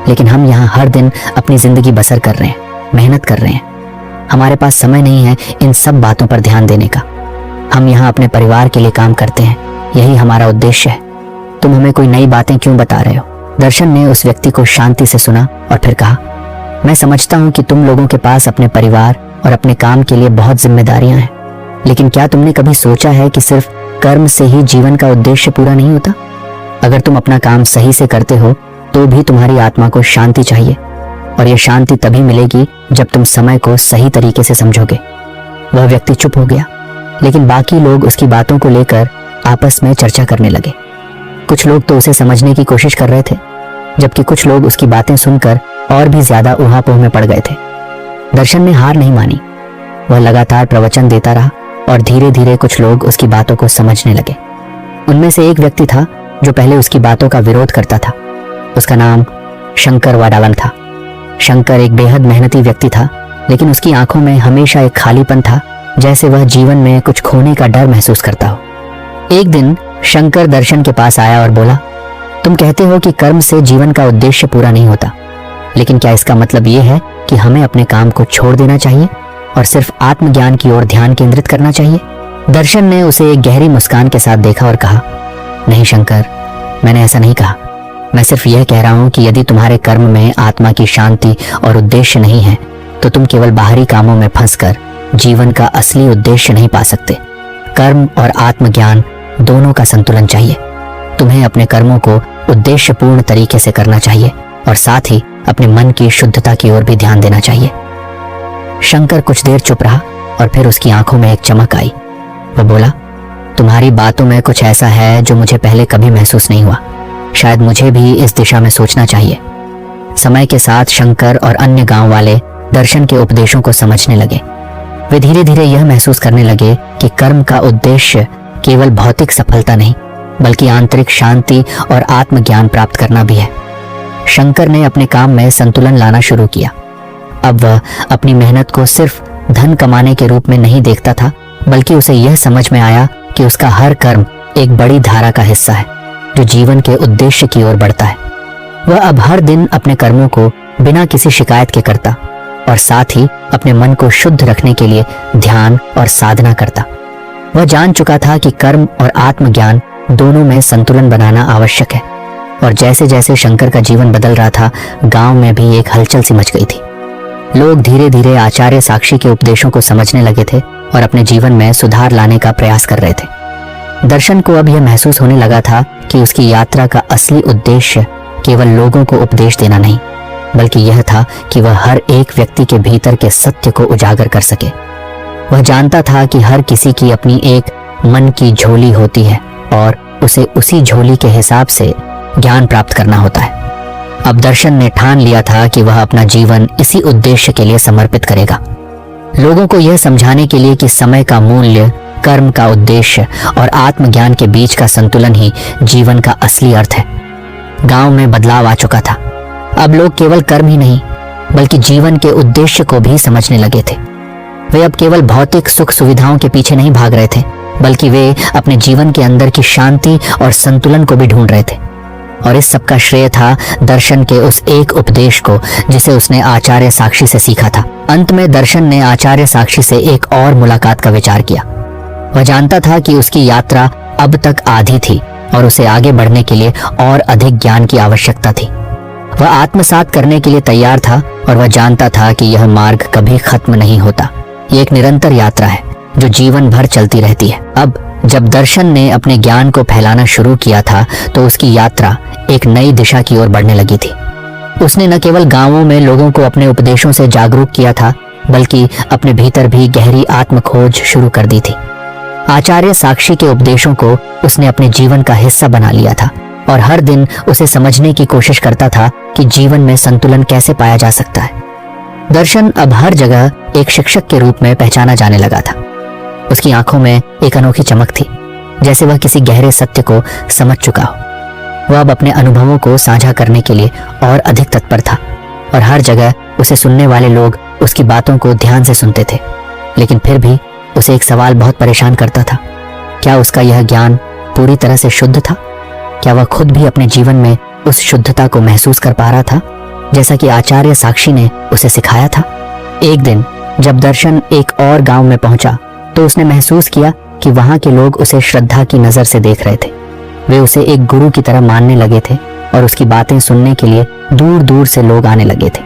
लेकिन हम यहाँ हर दिन अपनी जिंदगी बसर कर रहे हैं, मेहनत कर रहे हैं। हमारे पास समय नहीं है इन सब बातों पर ध्यान देने का। हम यहाँ अपने परिवार के लिए काम करते हैं, यही हमारा उद्देश्य है। तुम हमें कोई नई बातें क्यों बता रहे हो? दर्शन ने उस व्यक्ति को शांति से सुना और फिर कहा, मैं समझता हूँ कि तुम लोगों के पास अपने परिवार और अपने काम के लिए बहुत जिम्मेदारियां हैं, लेकिन क्या तुमने कभी सोचा है कि सिर्फ कर्म से ही जीवन का उद्देश्य पूरा नहीं होता? अगर तुम अपना काम सही से करते हो तो भी तुम्हारी आत्मा को शांति चाहिए, और यह शांति तभी मिलेगी जब तुम समय को सही तरीके से समझोगे। वह व्यक्ति चुप हो गया, लेकिन बाकी लोग उसकी बातों को लेकर आपस में चर्चा करने लगे। कुछ लोग तो उसे समझने की कोशिश कर रहे थे, जबकि कुछ लोग उसकी बातें सुनकर और भी ज्यादा ऊहापोह में पड़ गए थे। दर्शन ने हार नहीं मानी। वह लगातार प्रवचन देता रहा और धीरे धीरे कुछ लोग उसकी बातों को समझने लगे। उनमें से एक व्यक्ति था जो पहले उसकी बातों का विरोध करता था। उसका नाम शंकर वाडावन था। शंकर एक बेहद मेहनती व्यक्ति था, लेकिन उसकी आंखों में हमेशा एक खालीपन था, जैसे वह जीवन में कुछ खोने का डर महसूस करता हो। एक दिन शंकर दर्शन के पास आया और बोला, तुम कहते हो कि कर्म से जीवन का उद्देश्य पूरा नहीं होता, लेकिन क्या इसका मतलब यह है कि हमें अपने काम को छोड़ देना चाहिए और सिर्फ आत्मज्ञान की ओर ध्यान केंद्रित करना चाहिए? दर्शन ने उसे एक गहरी मुस्कान के साथ देखा और कहा, नहीं शंकर, मैंने ऐसा नहीं कहा। मैं सिर्फ यह कह रहा हूं कि यदि तुम्हारे कर्म में आत्मा की शांति और उद्देश्य नहीं है तो तुम केवल बाहरी कामों में फंसकर जीवन का असली उद्देश्य नहीं पा सकते। कर्म और आत्मज्ञान दोनों का संतुलन चाहिए। तुम्हें अपने कर्मों को उद्देश्यपूर्ण तरीके से करना चाहिए और साथ ही अपने मन की शुद्धता की ओर भी ध्यान देना चाहिए। शंकर कुछ देर चुप रहा और फिर उसकी आंखों में एक चमक आई। वह बोला, तुम्हारी बातों में कुछ ऐसा है जो मुझे पहले कभी महसूस नहीं हुआ। शायद मुझे भी इस दिशा में सोचना चाहिए। समय के साथ शंकर और अन्य गांव वाले दर्शन के उपदेशों को समझने लगे। वे धीरे धीरे यह महसूस करने लगे कि कर्म का उद्देश्य केवल भौतिक सफलता नहीं, बल्कि आंतरिक शांति और आत्मज्ञान प्राप्त करना भी है। शंकर ने अपने काम में संतुलन लाना शुरू किया। अब वह अपनी मेहनत को सिर्फ धन कमाने के रूप में नहीं देखता था, बल्कि उसे यह समझ में आया कि उसका हर कर्म एक बड़ी धारा का हिस्सा है जो जीवन के उद्देश्य की ओर बढ़ता है। वह अब हर दिन अपने कर्मों को बिना किसी शिकायत के करता और साथ ही अपने मन को शुद्ध रखने के लिए ध्यान और साधना करता। वह जान चुका था कि कर्म और आत्मज्ञान दोनों में संतुलन बनाना आवश्यक है, और जैसे जैसे शंकर का जीवन बदल रहा था, गांव में भी एक हलचल सी मच गई थी। लोग धीरे धीरे आचार्य साक्षी के उपदेशों को समझने लगे थे और अपने जीवन में सुधार लाने का प्रयास कर रहे थे। दर्शन को अब यह महसूस होने लगा था कि उसकी यात्रा का असली उद्देश्य केवल लोगों को उपदेश देना नहीं, बल्कि यह था कि वह हर एक व्यक्ति के भीतर के सत्य को उजागर कर सके। वह जानता था कि हर किसी की अपनी एक मन की झोली होती है और उसे उसी झोली के हिसाब से ज्ञान प्राप्त करना होता है। अब दर्शन ने ठान लिया था कि वह अपना जीवन इसी उद्देश्य के लिए समर्पित करेगा, लोगों को यह समझाने के लिए कि समय का मूल्य, कर्म का उद्देश्य और आत्मज्ञान के बीच का संतुलन ही जीवन का असली अर्थ है। गांव में बदलाव आ चुका था। अब लोग केवल कर्म ही नहीं, बल्कि जीवन के उद्देश्य को भी समझने लगे थे। वे अब केवल भौतिक सुख सुविधाओं के पीछे नहीं भाग रहे थे, बल्कि वे अपने जीवन के अंदर की शांति और संतुलन को भी ढूंढ रहे थे। और इस सब का श्रेय था दर्शन के उस एक उपदेश को जिसे उसने आचार्य साक्षी से सीखा था। अंत में दर्शन ने आचार्य साक्षी से एक और मुलाकात का विचार किया। वह जानता था कि उसकी यात्रा अब तक आधी थी और उसे आगे बढ़ने के लिए और अधिक ज्ञान की आवश्यकता थी। वह आत्मसात करने के लिए तैयार था और वह जानता था कि यह मार्ग कभी खत्म नहीं होता। ये एक निरंतर यात्रा है जो जीवन भर चलती रहती है। अब जब दर्शन ने अपने ज्ञान को फैलाना शुरू किया था तो उसकी यात्रा एक नई दिशा की ओर बढ़ने लगी थी। उसने न केवल गांवों में लोगों को अपने उपदेशों से जागरूक किया था, बल्कि अपने भीतर भी गहरी आत्मखोज शुरू कर दी थी। आचार्य साक्षी के उपदेशों को उसने अपने जीवन का हिस्सा बना लिया था और हर दिन उसे समझने की कोशिश करता था कि जीवन में संतुलन कैसे पाया जा सकता है। दर्शन अब हर जगह एक शिक्षक के रूप में पहचाना जाने लगा था। उसकी आंखों में एक अनोखी चमक थी, जैसे वह किसी गहरे सत्य को समझ चुका हो। वह अब अपने अनुभवों को साझा करने के लिए और अधिक तत्पर था। और हर जगह उसे सुनने वाले लोग उसकी बातों को ध्यान से सुनते थे। लेकिन फिर भी उसे एक सवाल बहुत परेशान करता था। क्या उसका यह ज्ञान पूरी तरह से शुद्ध था? क्या वह खुद भी अपने जीवन में उस शुद्धता को महसूस कर पा रहा था, जैसा कि आचार्य साक्षी ने उसे सिखाया था? एक दिन जब दर्शन एक और गांव में पहुंचा तो उसने महसूस किया कि वहां के लोग उसे श्रद्धा की नजर से देख रहे थे। वे उसे एक गुरु की तरह मानने लगे थे और उसकी बातें सुनने के लिए दूर दूर से लोग आने लगे थे।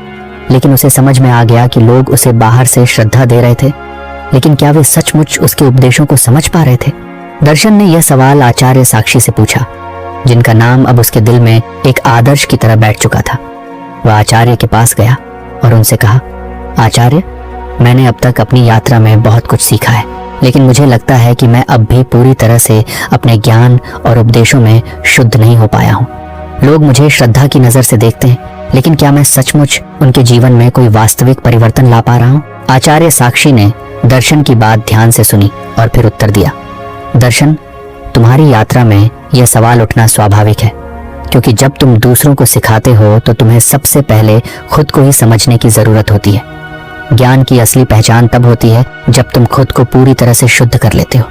लेकिन उसे समझ में आ गया कि लोग उसे बाहर से श्रद्धा दे रहे थे, लेकिन क्या वे सचमुच उसके उपदेशों को समझ पा रहे थे? दर्शन ने यह सवाल आचार्य साक्षी से पूछा, जिनका नाम अब उसके दिल में एक आदर्श की तरह बैठ चुका था। वह आचार्य के पास गया और उनसे कहा, आचार्य, मैंने अब तक अपनी यात्रा में बहुत कुछ सीखा है, लेकिन मुझे लगता है कि मैं अब भी पूरी तरह से अपने ज्ञान और उपदेशों में शुद्ध नहीं हो पाया हूँ। लोग मुझे श्रद्धा की नजर से देखते हैं, लेकिन क्या मैं सचमुच उनके जीवन में कोई वास्तविक परिवर्तन ला पा रहा हूँ? आचार्य साक्षी ने दर्शन की बात ध्यान से सुनी और फिर उत्तर दिया, दर्शन, तुम्हारी यात्रा में यह सवाल उठना स्वाभाविक है, क्योंकि जब तुम दूसरों को सिखाते हो तो तुम्हें सबसे पहले खुद को ही समझने की जरूरत होती है। ज्ञान की असली पहचान तब होती है जब तुम खुद को पूरी तरह से शुद्ध कर लेते हो।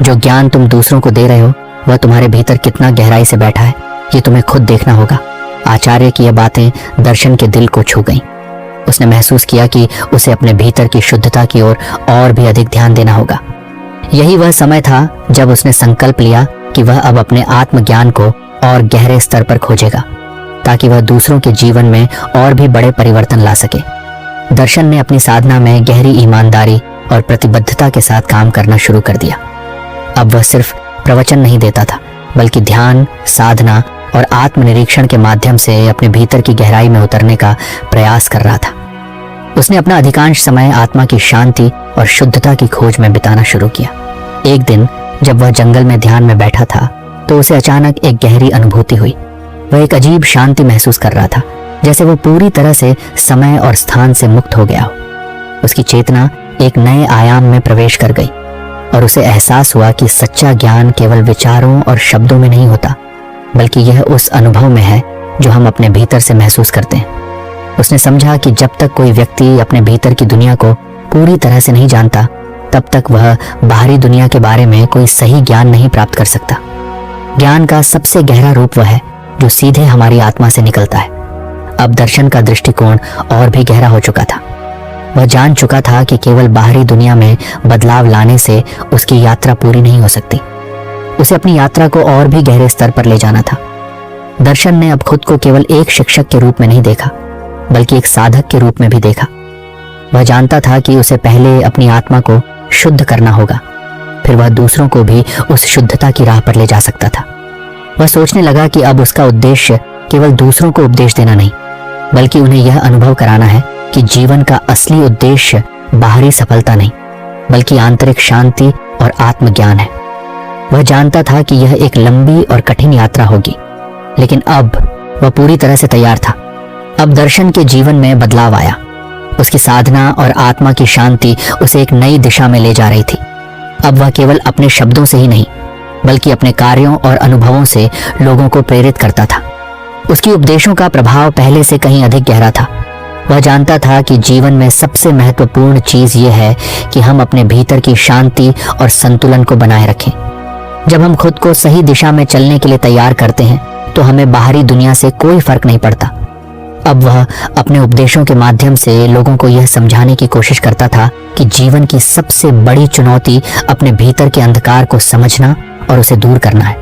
जो ज्ञान तुम दूसरों को दे रहे हो वह तुम्हारे भीतर कितना गहराई से बैठा है, ये तुम्हें खुद देखना होगा। आचार्य की यह बातें दर्शन के दिल को छू गईं। उसने महसूस किया कि उसे अपने भीतर की शुद्धता की ओर और भी अधिक ध्यान देना होगा। यही वह समय था जब उसने संकल्प लिया कि वह अब अपने आत्मज्ञान को और गहरे स्तर पर खोजेगा, ताकि वह दूसरों के जीवन में और भी बड़े परिवर्तन ला सके। दर्शन ने अपनी साधना में गहरी ईमानदारी और प्रतिबद्धता के साथ काम करना शुरू कर दिया। अब वह सिर्फ प्रवचन नहीं देता था, बल्कि ध्यान, साधना और आत्मनिरीक्षण के माध्यम से अपने भीतर की गहराई में उतरने का प्रयास कर रहा था। उसने अपना अधिकांश समय आत्मा की शांति और शुद्धता की खोज में बिताना शुरू किया। एक दिन जब वह जंगल में ध्यान में बैठा था तो उसे अचानक एक गहरी अनुभूति हुई। वह एक अजीब शांति महसूस कर रहा था, जैसे वो पूरी तरह से समय और स्थान से मुक्त हो गया हो। उसकी चेतना एक नए आयाम में प्रवेश कर गई और उसे एहसास हुआ कि सच्चा ज्ञान केवल विचारों और शब्दों में नहीं होता, बल्कि यह उस अनुभव में है जो हम अपने भीतर से महसूस करते हैं। उसने समझा कि जब तक कोई व्यक्ति अपने भीतर की दुनिया को पूरी तरह से नहीं जानता, तब तक वह बाहरी दुनिया के बारे में कोई सही ज्ञान नहीं प्राप्त कर सकता। ज्ञान का सबसे गहरा रूप वह है जो सीधे हमारी आत्मा से निकलता है। अब दर्शन का दृष्टिकोण और भी गहरा हो चुका था। वह जान चुका था कि केवल बाहरी दुनिया में बदलाव लाने से उसकी यात्रा पूरी नहीं हो सकती। उसे अपनी यात्रा को और भी गहरे स्तर पर ले जाना था। दर्शन ने अब खुद को केवल एक शिक्षक के रूप में नहीं देखा, बल्कि एक साधक के रूप में भी देखा। वह जानता था कि उसे पहले अपनी आत्मा को शुद्ध करना होगा, फिर वह दूसरों को भी उस शुद्धता की राह पर ले जा सकता था। वह सोचने लगा कि अब उसका उद्देश्य केवल दूसरों को उपदेश देना नहीं, बल्कि उन्हें यह अनुभव कराना है कि जीवन का असली उद्देश्य बाहरी सफलता नहीं, बल्कि आंतरिक शांति और आत्मज्ञान है। वह जानता था कि यह एक लंबी और कठिन यात्रा होगी, लेकिन अब वह पूरी तरह से तैयार था। अब दर्शन के जीवन में बदलाव आया। उसकी साधना और आत्मा की शांति उसे एक नई दिशा में ले जा रही थी। अब वह केवल अपने शब्दों से ही नहीं, बल्कि अपने कार्यों और अनुभवों से लोगों को प्रेरित करता था। उसकी उपदेशों का प्रभाव पहले से कहीं अधिक गहरा था। वह जानता था कि जीवन में सबसे महत्वपूर्ण चीज यह है कि हम अपने भीतर की शांति और संतुलन को बनाए रखें। जब हम खुद को सही दिशा में चलने के लिए तैयार करते हैं तो हमें बाहरी दुनिया से कोई फर्क नहीं पड़ता। अब वह अपने उपदेशों के माध्यम से लोगों को यह समझाने की कोशिश करता था कि जीवन की सबसे बड़ी चुनौती अपने भीतर के अंधकार को समझना और उसे दूर करना है।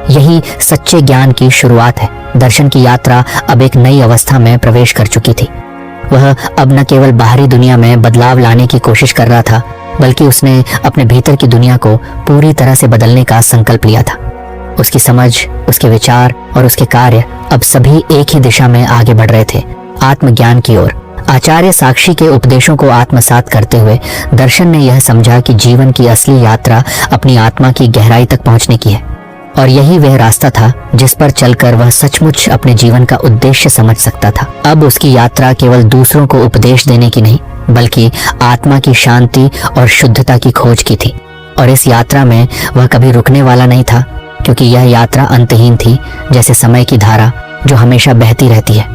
यही सच्चे ज्ञान की शुरुआत है। दर्शन की यात्रा अब एक नई अवस्था में प्रवेश कर चुकी थी। वह अब न केवल बाहरी दुनिया में बदलाव लाने की कोशिश कर रहा था, बल्कि उसने अपने भीतर की दुनिया को पूरी तरह से बदलने का संकल्प लिया था। उसकी समझ, उसके विचार और उसके कार्य अब सभी एक ही दिशा में आगे बढ़ रहे थे, आत्मज्ञान की ओर। आचार्य साक्षी के उपदेशों को आत्मसात करते हुए दर्शन ने यह समझा कि जीवन की असली यात्रा अपनी आत्मा की गहराई तक पहुंचने की है, और यही वह रास्ता था जिस पर चलकर वह सचमुच अपने जीवन का उद्देश्य समझ सकता था। अब उसकी यात्रा केवल दूसरों को उपदेश देने की नहीं, बल्कि आत्मा की शांति और शुद्धता की खोज की थी। और इस यात्रा में वह कभी रुकने वाला नहीं था, क्योंकि यह यात्रा अंतहीन थी, जैसे समय की धारा जो हमेशा बहती रहती है।